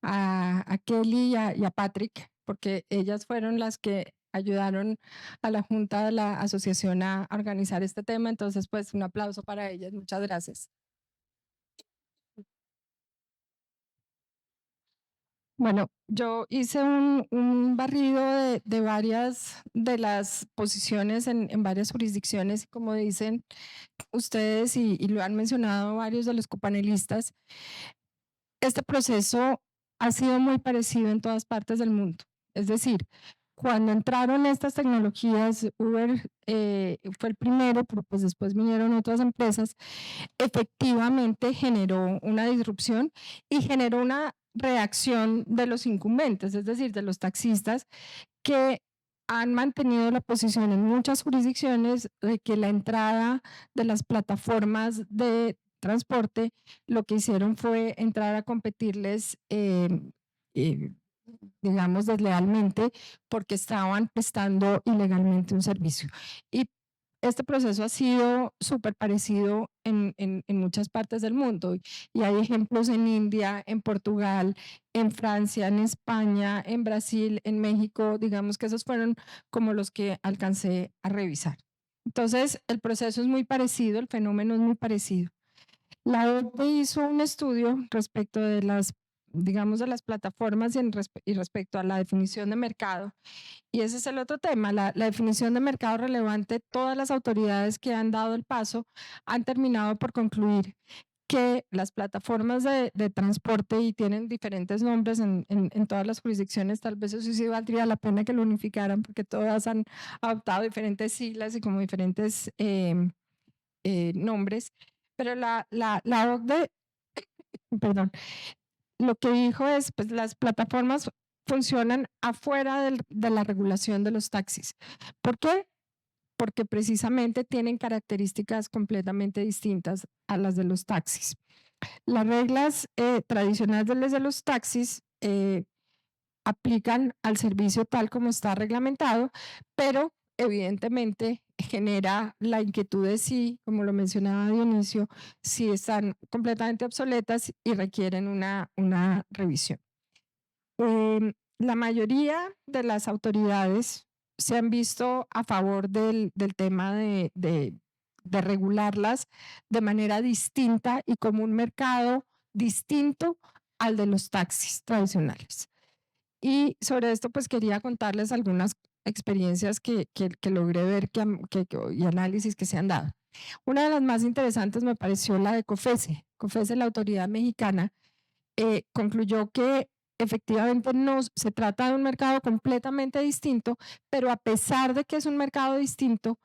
a Kelly y a Patrick, porque ellas fueron las que ayudaron a la Junta de la Asociación a organizar este tema. Entonces, pues un aplauso para ellas. Muchas gracias. Bueno, yo hice un barrido de varias de las posiciones en varias jurisdicciones y como dicen ustedes y lo han mencionado varios de los copanelistas, este proceso ha sido muy parecido en todas partes del mundo. Es decir, cuando entraron estas tecnologías, Uber fue el primero, pero pues después vinieron otras empresas, efectivamente generó una disrupción y generó una reacción de los incumbentes, es decir, de los taxistas que han mantenido la posición en muchas jurisdicciones de que la entrada de las plataformas de transporte lo que hicieron fue entrar a competirles digamos, deslealmente porque estaban prestando ilegalmente un servicio. Y este proceso ha sido súper parecido en muchas partes del mundo y hay ejemplos en India, en Portugal, en Francia, en España, en Brasil, en México, digamos que esos fueron como los que alcancé a revisar. Entonces, el proceso es muy parecido, el fenómeno es muy parecido. La OCDE hizo un estudio respecto de las, digamos, de las plataformas y respecto a la definición de mercado. Y ese es el otro tema, la definición de mercado relevante. Todas las autoridades que han dado el paso han terminado por concluir que las plataformas de transporte, y tienen diferentes nombres en todas las jurisdicciones, tal vez eso sí valdría la pena que lo unificaran porque todas han adoptado diferentes siglas y como diferentes nombres. Pero la OCDE, perdón, lo que dijo es, pues las plataformas funcionan afuera de la regulación de los taxis. ¿Por qué? Porque precisamente tienen características completamente distintas a las de los taxis. Las reglas tradicionales de los taxis aplican al servicio tal como está reglamentado, pero evidentemente genera la inquietud de si, como lo mencionaba Dionisio, si están completamente obsoletas y requieren una revisión. La mayoría de las autoridades se han visto a favor del tema de regularlas de manera distinta y como un mercado distinto al de los taxis tradicionales. Y sobre esto pues quería contarles algunas experiencias que logré ver y análisis que se han dado. Una de las más interesantes me pareció la de COFECE. COFECE, la autoridad mexicana, concluyó que efectivamente no se trata de un mercado completamente distinto, pero a pesar de que es un mercado distinto,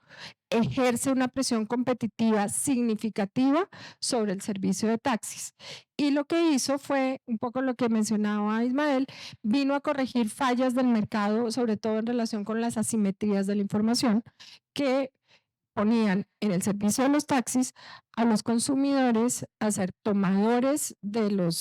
ejerce una presión competitiva significativa sobre el servicio de taxis. Y lo que hizo fue, un poco lo que mencionaba Ismael, vino a corregir fallas del mercado, sobre todo en relación con las asimetrías de la información, que ponían en el servicio de los taxis a los consumidores a ser tomadores del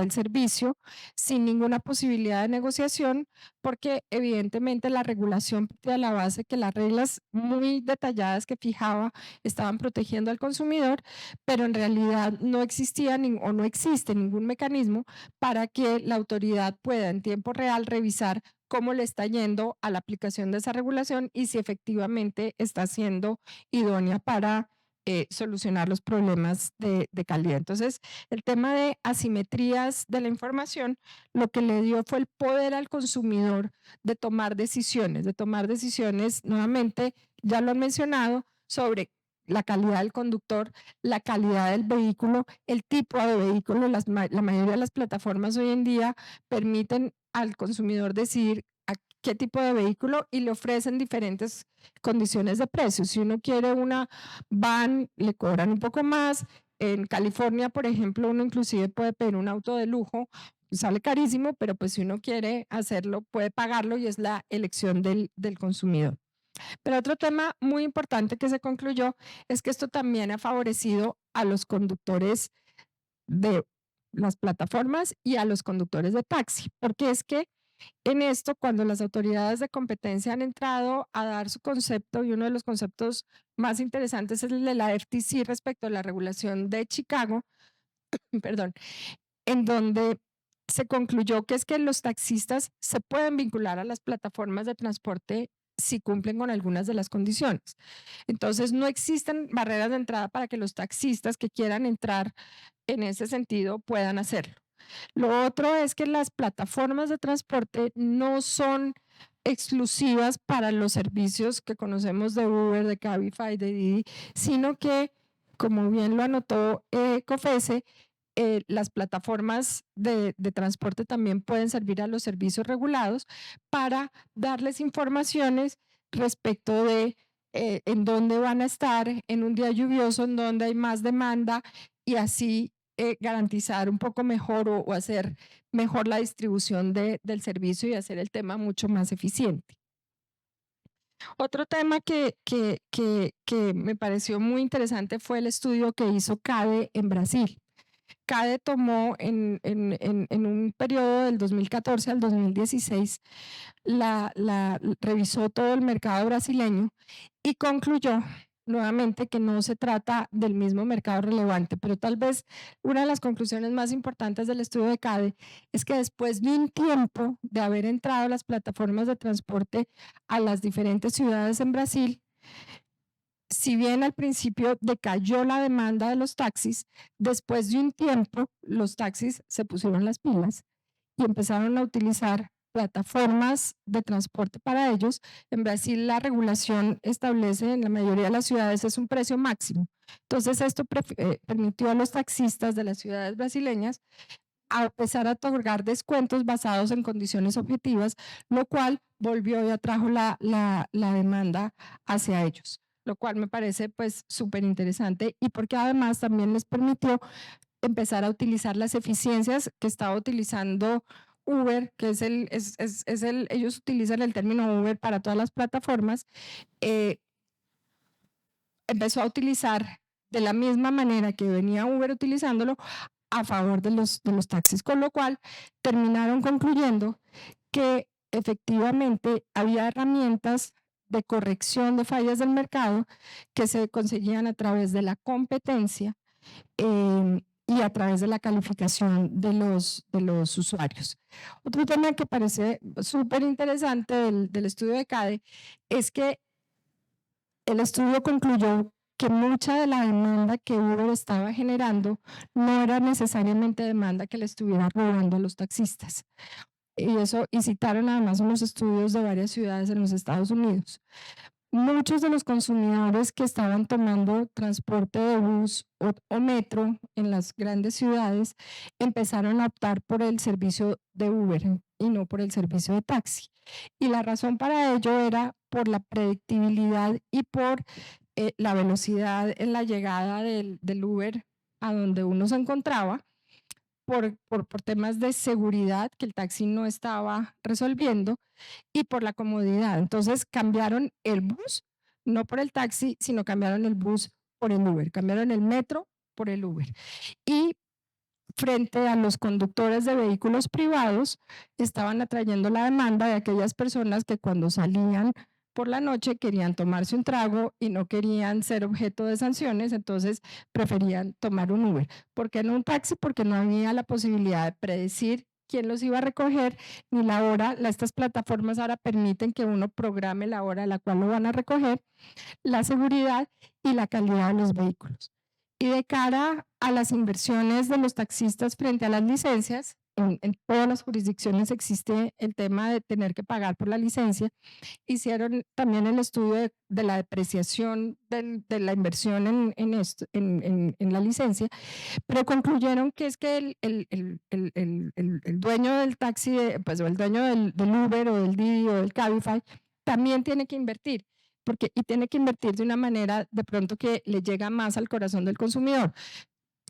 servicio sin ninguna posibilidad de negociación, porque evidentemente la regulación partía de la base que las reglas muy detalladas que fijaba estaban protegiendo al consumidor, pero en realidad no existía o no existe ningún mecanismo para que la autoridad pueda en tiempo real revisar cómo le está yendo a la aplicación de esa regulación y si efectivamente está siendo idónea para solucionar los problemas de calidad. Entonces, el tema de asimetrías de la información lo que le dio fue el poder al consumidor de tomar decisiones, nuevamente, ya lo han mencionado, sobre la calidad del conductor, la calidad del vehículo, el tipo de vehículo. La mayoría de las plataformas hoy en día permiten al consumidor decidir a qué tipo de vehículo y le ofrecen diferentes condiciones de precio. Si uno quiere una van, le cobran un poco más. En California, por ejemplo, uno inclusive puede pedir un auto de lujo, sale carísimo, pero pues si uno quiere hacerlo, puede pagarlo y es la elección del consumidor. Pero otro tema muy importante que se concluyó es que esto también ha favorecido a los conductores de las plataformas y a los conductores de taxi, porque es que en esto, cuando las autoridades de competencia han entrado a dar su concepto, y uno de los conceptos más interesantes es el de la FTC respecto a la regulación de Chicago, perdón, en donde se concluyó que es que los taxistas se pueden vincular a las plataformas de transporte si cumplen con algunas de las condiciones. Entonces, no existen barreras de entrada para que los taxistas que quieran entrar en ese sentido puedan hacerlo. Lo otro es que las plataformas de transporte no son exclusivas para los servicios que conocemos de Uber, de Cabify, de Didi, sino que, como bien lo anotó COFECE, las plataformas de transporte también pueden servir a los servicios regulados para darles informaciones respecto de en dónde van a estar en un día lluvioso, en dónde hay más demanda y así garantizar un poco mejor o hacer mejor la distribución del servicio y hacer el tema mucho más eficiente. Otro tema que me pareció muy interesante fue el estudio que hizo CADE en Brasil. CADE tomó en un periodo del 2014 al 2016, revisó todo el mercado brasileño y concluyó nuevamente que no se trata del mismo mercado relevante, pero tal vez una de las conclusiones más importantes del estudio de CADE es que después de un tiempo de haber entrado las plataformas de transporte a las diferentes ciudades en Brasil, si bien al principio decayó la demanda de los taxis, después de un tiempo los taxis se pusieron las pilas y empezaron a utilizar plataformas de transporte para ellos. En Brasil la regulación establece en la mayoría de las ciudades es un precio máximo. Entonces esto permitió a los taxistas de las ciudades brasileñas a empezar a otorgar descuentos basados en condiciones objetivas, lo cual volvió y atrajo la demanda hacia ellos, lo cual me parece pues súper interesante y porque además también les permitió empezar a utilizar las eficiencias que estaba utilizando Uber, que ellos utilizan el término Uber para todas las plataformas, empezó a utilizar de la misma manera que venía Uber utilizándolo a favor de los taxis, con lo cual terminaron concluyendo que efectivamente había herramientas de corrección de fallas del mercado que se conseguían a través de la competencia y a través de la calificación de los usuarios. Otro tema que parece súper interesante del estudio de CADE es que el estudio concluyó que mucha de la demanda que Uber estaba generando no era necesariamente demanda que le estuviera robando a los taxistas. Y citaron además unos estudios de varias ciudades en los Estados Unidos. Muchos de los consumidores que estaban tomando transporte de bus o metro en las grandes ciudades empezaron a optar por el servicio de Uber y no por el servicio de taxi. Y la razón para ello era por la predictibilidad y por la velocidad en la llegada del Uber a donde uno se encontraba, por temas de seguridad que el taxi no estaba resolviendo y por la comodidad. Entonces cambiaron el bus, no por el taxi, sino cambiaron el bus por el Uber, cambiaron el metro por el Uber. Y frente a los conductores de vehículos privados, estaban atrayendo la demanda de aquellas personas que cuando salían por la noche querían tomarse un trago y no querían ser objeto de sanciones, entonces preferían tomar un Uber. ¿Por qué no un taxi? Porque no había la posibilidad de predecir quién los iba a recoger ni la hora. Estas plataformas ahora permiten que uno programe la hora a la cual lo van a recoger, la seguridad y la calidad de los vehículos. Y de cara a las inversiones de los taxistas frente a las licencias, en todas las jurisdicciones existe el tema de tener que pagar por la licencia. Hicieron también el estudio de la depreciación de la inversión en la licencia, pero concluyeron que es que el dueño del taxi, pues, o el dueño del Uber o del Didi o del Cabify también tiene que invertir. Y tiene que invertir de una manera de pronto que le llega más al corazón del consumidor.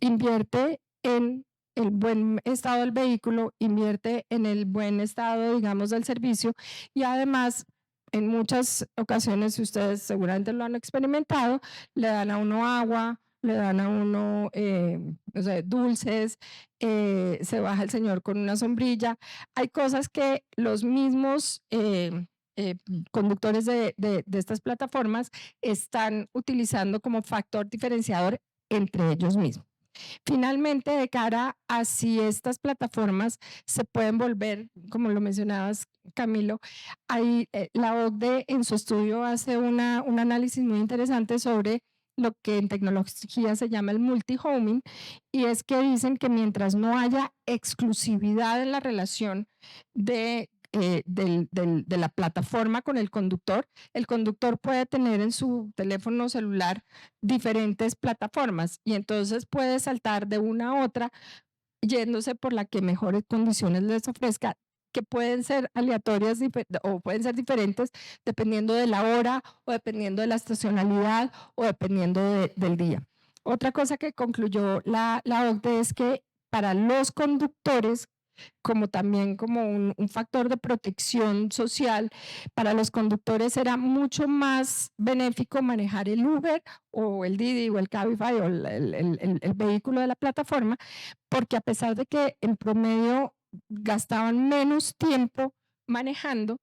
Invierte en el buen estado del vehículo, invierte en el buen estado, digamos, del servicio, y además, en muchas ocasiones, si ustedes seguramente lo han experimentado, le dan a uno agua, le dan a uno o sea, dulces, se baja el señor con una sombrilla. Hay cosas que los mismos conductores de estas plataformas están utilizando como factor diferenciador entre ellos mismos. Finalmente, de cara a si estas plataformas se pueden volver, como lo mencionabas, Camilo, la OCDE en su estudio hace un análisis muy interesante sobre lo que en tecnología se llama el multi-homing, y es que dicen que mientras no haya exclusividad en la relación de la plataforma con el conductor puede tener en su teléfono celular diferentes plataformas y entonces puede saltar de una a otra yéndose por la que mejores condiciones les ofrezca, que pueden ser aleatorias o pueden ser diferentes dependiendo de la hora o dependiendo de la estacionalidad o dependiendo del día. Otra cosa que concluyó la OCDE es que para los conductores, como también como un factor de protección social, para los conductores era mucho más benéfico manejar el Uber o el Didi o el Cabify o el vehículo de la plataforma, porque a pesar de que en promedio gastaban menos tiempo manejando,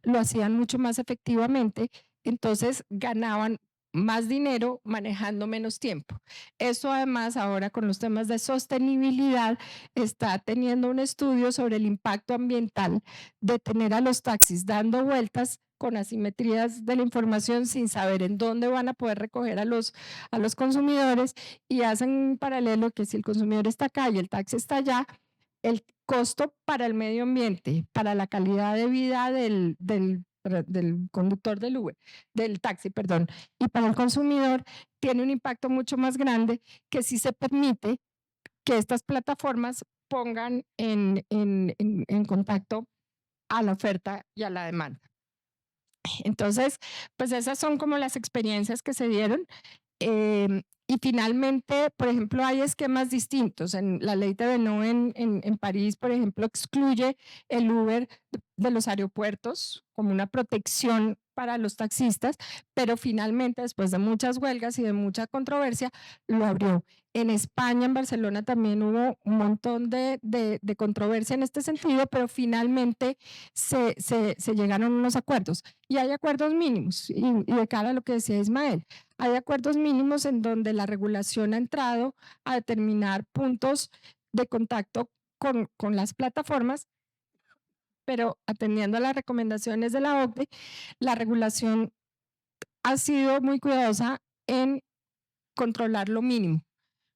lo hacían mucho más efectivamente, entonces ganaban más dinero manejando menos tiempo. Eso además ahora con los temas de sostenibilidad está teniendo un estudio sobre el impacto ambiental de tener a los taxis dando vueltas con asimetrías de la información sin saber en dónde van a poder recoger a los consumidores, y hacen un paralelo que si el consumidor está acá y el taxi está allá, el costo para el medio ambiente, para la calidad de vida del conductor del taxi, perdón, y para el consumidor tiene un impacto mucho más grande que si se permite que estas plataformas pongan en contacto a la oferta y a la demanda. Entonces, pues esas son como las experiencias que se dieron. Y finalmente, por ejemplo, hay esquemas distintos. En la ley de Renault en París, por ejemplo, excluye el Uber de los aeropuertos como una protección para los taxistas, pero finalmente, después de muchas huelgas y de mucha controversia, lo abrió. En España, en Barcelona, también hubo un montón de controversia en este sentido, pero finalmente se llegaron a unos acuerdos. Y hay acuerdos mínimos, y de cara a lo que decía Ismael, hay acuerdos mínimos en donde la regulación ha entrado a determinar puntos de contacto con las plataformas, pero atendiendo a las recomendaciones de la OCDE, la regulación ha sido muy cuidadosa en controlar lo mínimo.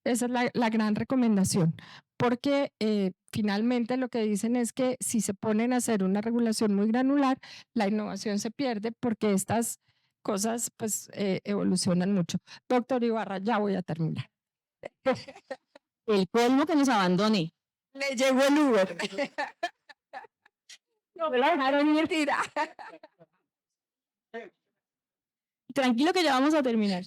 Esa es la gran recomendación, porque finalmente lo que dicen es que si se ponen a hacer una regulación muy granular, la innovación se pierde porque estas cosas pues evolucionan mucho. Doctor Ibarra, ya voy a terminar. El colmo que nos abandone. Le llegó el Uber. No me lo dejaron ni mentira. Tranquilo que ya vamos a terminar.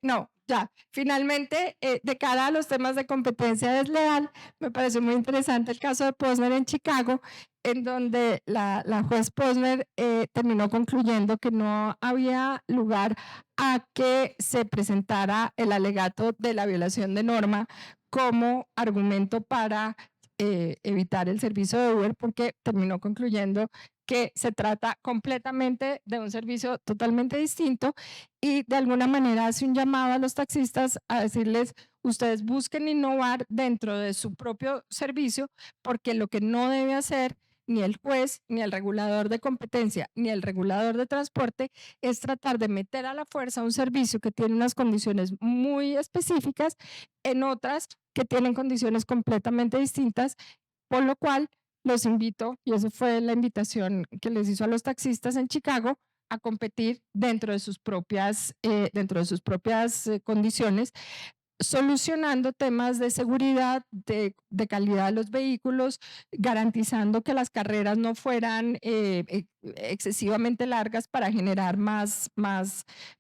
No, ya, finalmente, de cara a los temas de competencia desleal, me pareció muy interesante el caso de Posner en Chicago, en donde la juez Posner terminó concluyendo que no había lugar a que se presentara el alegato de la violación de norma como argumento para evitar el servicio de Uber, porque terminó concluyendo que se trata completamente de un servicio totalmente distinto y de alguna manera hace un llamado a los taxistas a decirles, ustedes busquen innovar dentro de su propio servicio, porque lo que no debe hacer ni el juez, ni el regulador de competencia, ni el regulador de transporte es tratar de meter a la fuerza un servicio que tiene unas condiciones muy específicas en otras que tienen condiciones completamente distintas, por lo cual los invito, y eso fue la invitación que les hizo a los taxistas en Chicago, a competir dentro de sus propias condiciones, solucionando temas de seguridad, de calidad de los vehículos, garantizando que las carreras no fueran excesivamente largas para generar más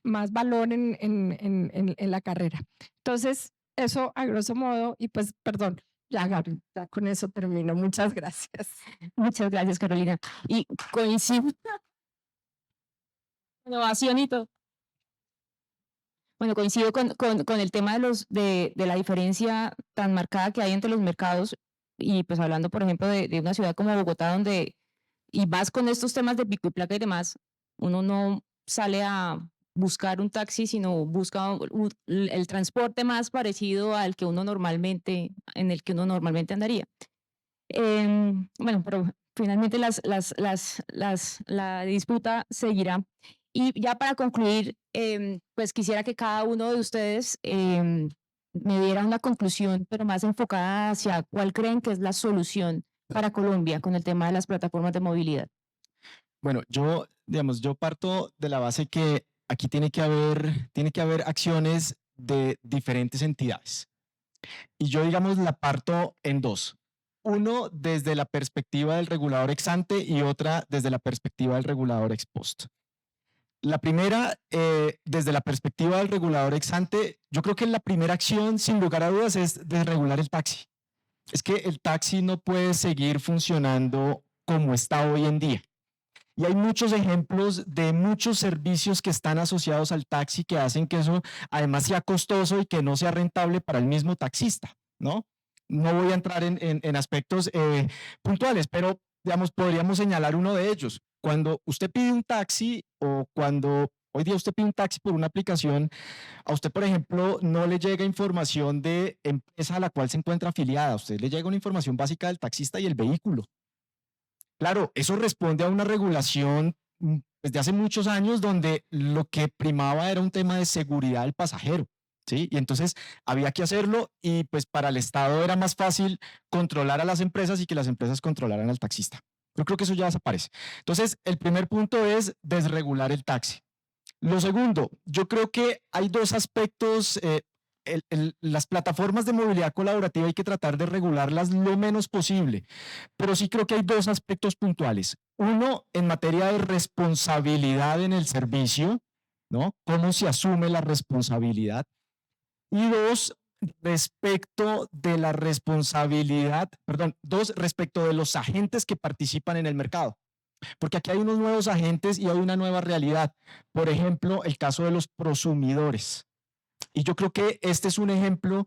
valor en la carrera. Entonces, eso a grosso modo, y pues, perdón, ya, Gaby, ya con eso termino. Muchas gracias. Muchas gracias, Carolina. Y coincido. Innovación y todo. Bueno, coincido con el tema de la diferencia tan marcada que hay entre los mercados y pues hablando, por ejemplo, de una ciudad como Bogotá, donde, y más con estos temas de pico y placa y demás, uno no sale a buscar un taxi, sino busca el transporte más parecido en el que uno normalmente andaría. Bueno, pero finalmente la disputa seguirá. Y ya para concluir, pues quisiera que cada uno de ustedes me diera una conclusión, pero más enfocada hacia cuál creen que es la solución para Colombia con el tema de las plataformas de movilidad. Bueno, yo parto de la base que aquí tiene que haber acciones de diferentes entidades. Y yo, digamos, la parto en dos. Uno, desde la perspectiva del regulador ex ante y otra desde la perspectiva del regulador ex post. La primera, desde la perspectiva del regulador ex ante, yo creo que la primera acción, sin lugar a dudas, es desregular el taxi. Es que el taxi no puede seguir funcionando como está hoy en día. Y hay muchos ejemplos de muchos servicios que están asociados al taxi que hacen que eso además sea costoso y que no sea rentable para el mismo taxista, ¿no? No voy a entrar en aspectos puntuales, pero digamos, podríamos señalar uno de ellos. Cuando usted pide un taxi o cuando hoy día usted pide un taxi por una aplicación, a usted, por ejemplo, no le llega información de empresa a la cual se encuentra afiliada, a usted le llega una información básica del taxista y el vehículo. Claro, eso responde a una regulación desde hace muchos años donde lo que primaba era un tema de seguridad del pasajero, ¿sí? Y entonces había que hacerlo y pues para el Estado era más fácil controlar a las empresas y que las empresas controlaran al taxista. Yo creo que eso ya desaparece. Entonces, el primer punto es desregular el taxi. Lo segundo, yo creo que hay dos aspectos. Las plataformas de movilidad colaborativa hay que tratar de regularlas lo menos posible, pero sí creo que hay dos aspectos puntuales. Uno, en materia de responsabilidad en el servicio, ¿no? ¿Cómo se asume la responsabilidad? Y dos, respecto de la responsabilidad, dos, respecto de los agentes que participan en el mercado. Porque aquí hay unos nuevos agentes y hay una nueva realidad. Por ejemplo, el caso de los prosumidores. Y yo creo que este es un ejemplo,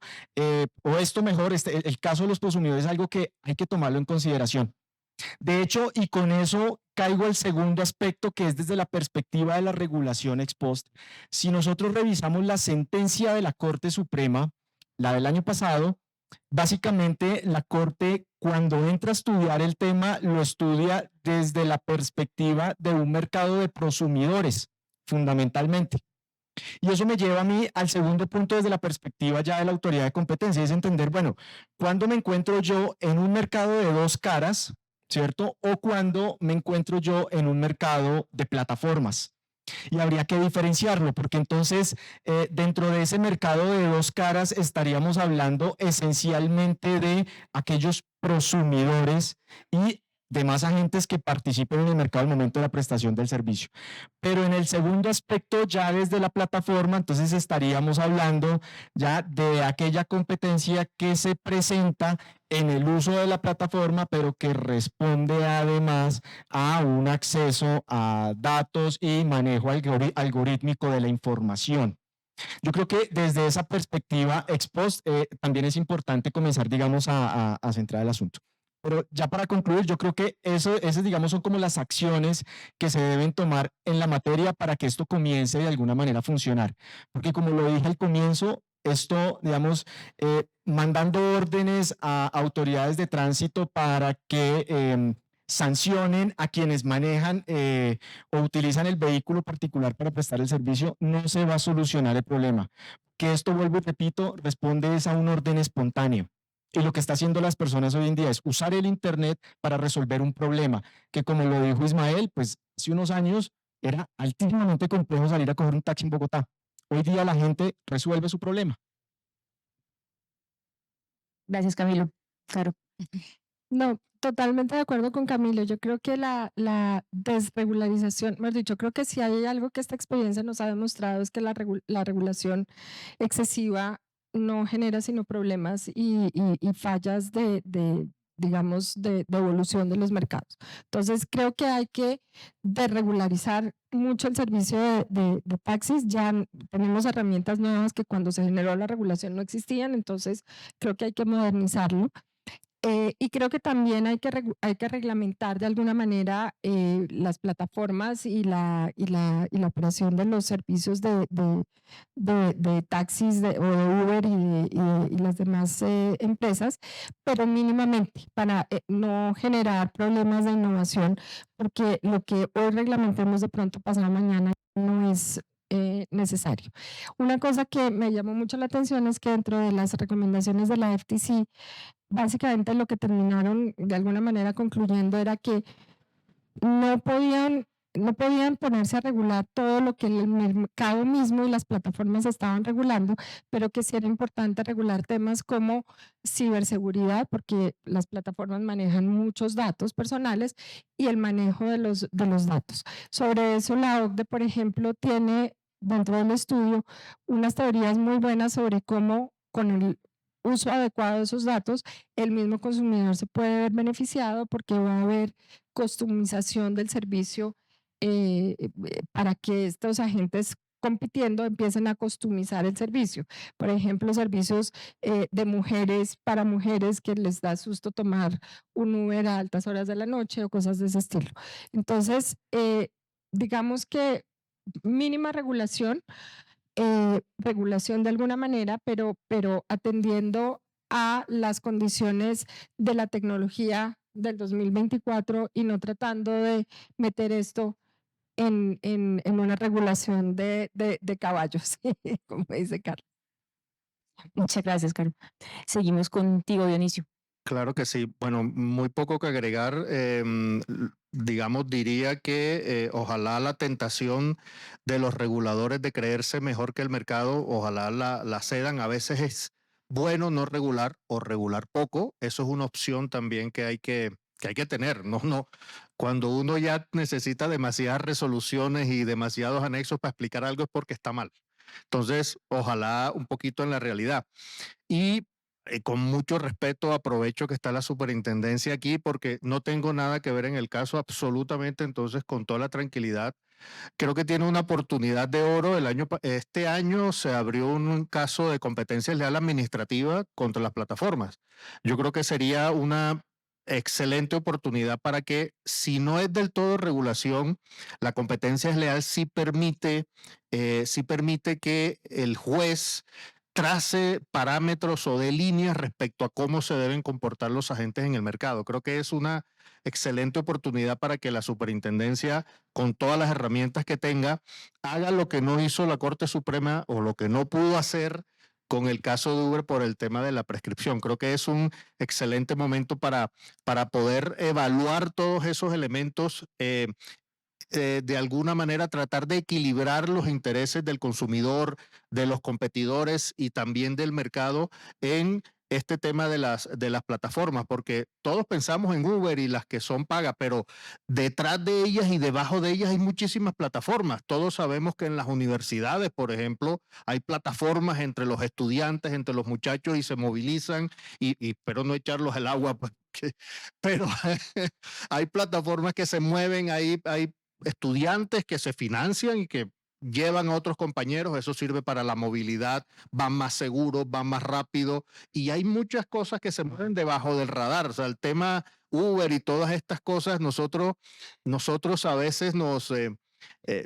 o esto mejor, el caso de los prosumidores es algo que hay que tomarlo en consideración. De hecho, y con eso caigo al segundo aspecto, que es desde la perspectiva de la regulación ex post. Si nosotros revisamos la sentencia de la Corte Suprema, la del año pasado, básicamente la Corte, cuando entra a estudiar el tema, lo estudia desde la perspectiva de un mercado de prosumidores, fundamentalmente. Y eso me lleva a mí al segundo punto desde la perspectiva ya de la autoridad de competencia, es entender, bueno, ¿cuándo me encuentro yo en un mercado de dos caras, cierto? O cuando me encuentro yo en un mercado de plataformas. Y habría que diferenciarlo, porque entonces dentro de ese mercado de dos caras estaríamos hablando esencialmente de aquellos prosumidores y demás agentes que participen en el mercado al momento de la prestación del servicio. Pero en el segundo aspecto, ya desde la plataforma, entonces estaríamos hablando ya de aquella competencia que se presenta en el uso de la plataforma, pero que responde además a un acceso a datos y manejo algorítmico de la información. Yo creo que desde esa perspectiva ex post también es importante comenzar, digamos, a centrar el asunto. Pero ya para concluir, yo creo que esas, digamos, son como las acciones que se deben tomar en la materia para que esto comience de alguna manera a funcionar. Porque como lo dije al comienzo, esto, digamos, mandando órdenes a autoridades de tránsito para que sancionen a quienes manejan o utilizan el vehículo particular para prestar el servicio, no se va a solucionar el problema. Que esto, vuelvo y repito, responde es a un orden espontáneo. Y lo que está haciendo las personas hoy en día es usar el Internet para resolver un problema que, como lo dijo Ismael, pues hace unos años era altísimamente complejo salir a coger un taxi en Bogotá. Hoy día la gente resuelve su problema. Gracias, Camilo. Claro. No, totalmente de acuerdo con Camilo. Yo creo que la desregularización, mejor dicho, creo que si hay algo que esta experiencia nos ha demostrado es que la regulación excesiva no genera sino problemas y fallas digamos, de evolución de los mercados. Entonces, creo que hay que desregularizar mucho el servicio de taxis. Ya tenemos herramientas nuevas que cuando se generó la regulación no existían, entonces creo que hay que modernizarlo. Y creo que también hay que reglamentar de alguna manera las plataformas y la operación de los servicios de taxis o de Uber y las demás empresas, pero mínimamente para no generar problemas de innovación, porque lo que hoy reglamentemos de pronto pasado mañana no es necesario. Una cosa que me llamó mucho la atención es que dentro de las recomendaciones de la FTC, básicamente lo que terminaron de alguna manera concluyendo era que no podían ponerse a regular todo lo que el mercado mismo y las plataformas estaban regulando, pero que sí era importante regular temas como ciberseguridad, porque las plataformas manejan muchos datos personales y el manejo de los datos. Sobre eso, la OCDE, por ejemplo, tiene dentro del estudio unas teorías muy buenas sobre cómo con el uso adecuado de esos datos, el mismo consumidor se puede ver beneficiado porque va a haber customización del servicio para que estos agentes compitiendo empiecen a customizar el servicio. Por ejemplo, servicios de mujeres para mujeres que les da susto tomar un Uber a altas horas de la noche o cosas de ese estilo. Entonces, digamos que mínima regulación, regulación de alguna manera, pero atendiendo a las condiciones de la tecnología del 2024 y no tratando de meter esto en una regulación de caballos, como dice Carlos. Muchas gracias, Caro. Seguimos contigo, Dionisio. Claro que sí. Bueno, muy poco que agregar. Digamos, diría que ojalá la tentación de los reguladores de creerse mejor que el mercado, ojalá la cedan. A veces es bueno no regular o regular poco. Eso es una opción también que hay que tener. No, cuando uno ya necesita demasiadas resoluciones y demasiados anexos para explicar algo es porque está mal. Entonces, ojalá un poquito en la realidad. Y con mucho respeto aprovecho que está la superintendencia aquí porque no tengo nada que ver en el caso absolutamente, entonces con toda la tranquilidad. Creo que tiene una oportunidad de oro. Este año se abrió un caso de competencia leal administrativa contra las plataformas. Yo creo que sería una excelente oportunidad para que, si no es del todo regulación, la competencia leal sí permite que el juez trace parámetros o dé líneas respecto a cómo se deben comportar los agentes en el mercado. Creo que es una excelente oportunidad para que la superintendencia, con todas las herramientas que tenga, haga lo que no hizo la Corte Suprema o lo que no pudo hacer con el caso de Uber por el tema de la prescripción. Creo que es un excelente momento para poder evaluar todos esos elementos, de alguna manera tratar de equilibrar los intereses del consumidor, de los competidores y también del mercado en este tema de las plataformas, porque todos pensamos en Uber y las que son pagas, pero detrás de ellas y debajo de ellas hay muchísimas plataformas. Todos sabemos que en las universidades, por ejemplo, hay plataformas entre los estudiantes, entre los muchachos y se movilizan y espero no echarlos al agua, pero hay plataformas que se mueven, hay estudiantes que se financian y que llevan a otros compañeros, eso sirve para la movilidad, van más seguros, van más rápido y hay muchas cosas que se mueven debajo del radar, o sea, el tema Uber y todas estas cosas, nosotros a veces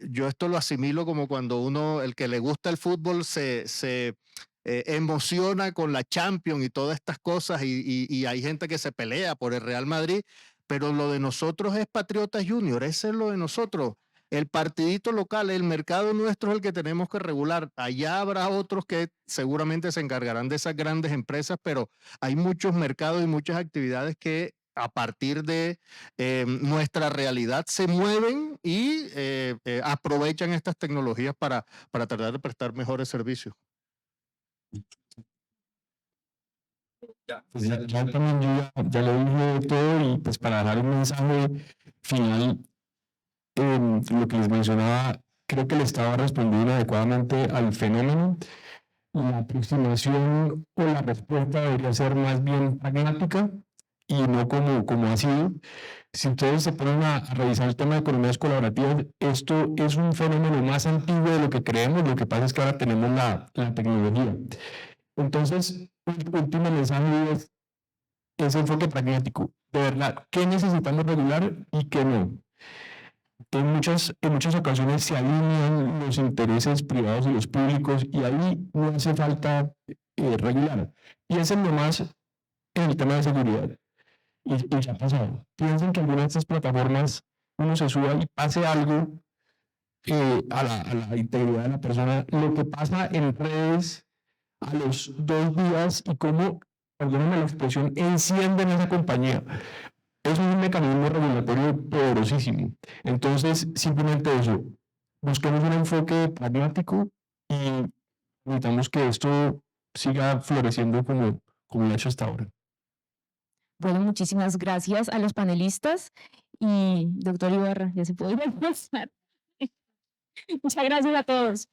yo esto lo asimilo como cuando uno, el que le gusta el fútbol se emociona con la Champions y todas estas cosas y hay gente que se pelea por el Real Madrid, pero lo de nosotros es Patriotas Junior, ese es lo de nosotros. El partidito local, el mercado nuestro es el que tenemos que regular. Allá habrá otros que seguramente se encargarán de esas grandes empresas, pero hay muchos mercados y muchas actividades que a partir de nuestra realidad se mueven y aprovechan estas tecnologías para tratar de prestar mejores servicios. Pues ya también yo ya lo dije todo y pues para dar un mensaje final, lo que les mencionaba, creo que el Estado ha respondido adecuadamente al fenómeno. La aproximación o la respuesta debería ser más bien pragmática y no como ha sido. Si ustedes se ponen a revisar el tema de economías colaborativas, esto es un fenómeno más antiguo de lo que creemos, lo que pasa es que ahora tenemos la tecnología. Entonces, el último mensaje es ese enfoque pragmático. De verdad, ¿qué necesitamos regular y qué no? En muchas ocasiones se alinean los intereses privados y los públicos y ahí no hace falta regular. Piensen nomás en el tema de seguridad. Y ya ha pasado. Piensen que alguna de estas plataformas uno se suba y pase algo a la integridad de la persona. Lo que pasa en redes a los 2 días y cómo, perdónenme la expresión, encienden esa compañía. Es un mecanismo regulatorio poderosísimo. Entonces, simplemente eso, busquemos un enfoque pragmático y necesitamos que esto siga floreciendo como lo ha hecho hasta ahora. Bueno, muchísimas gracias a los panelistas y doctor Ibarra, ya se puede ir a almorzar. Muchas gracias a todos.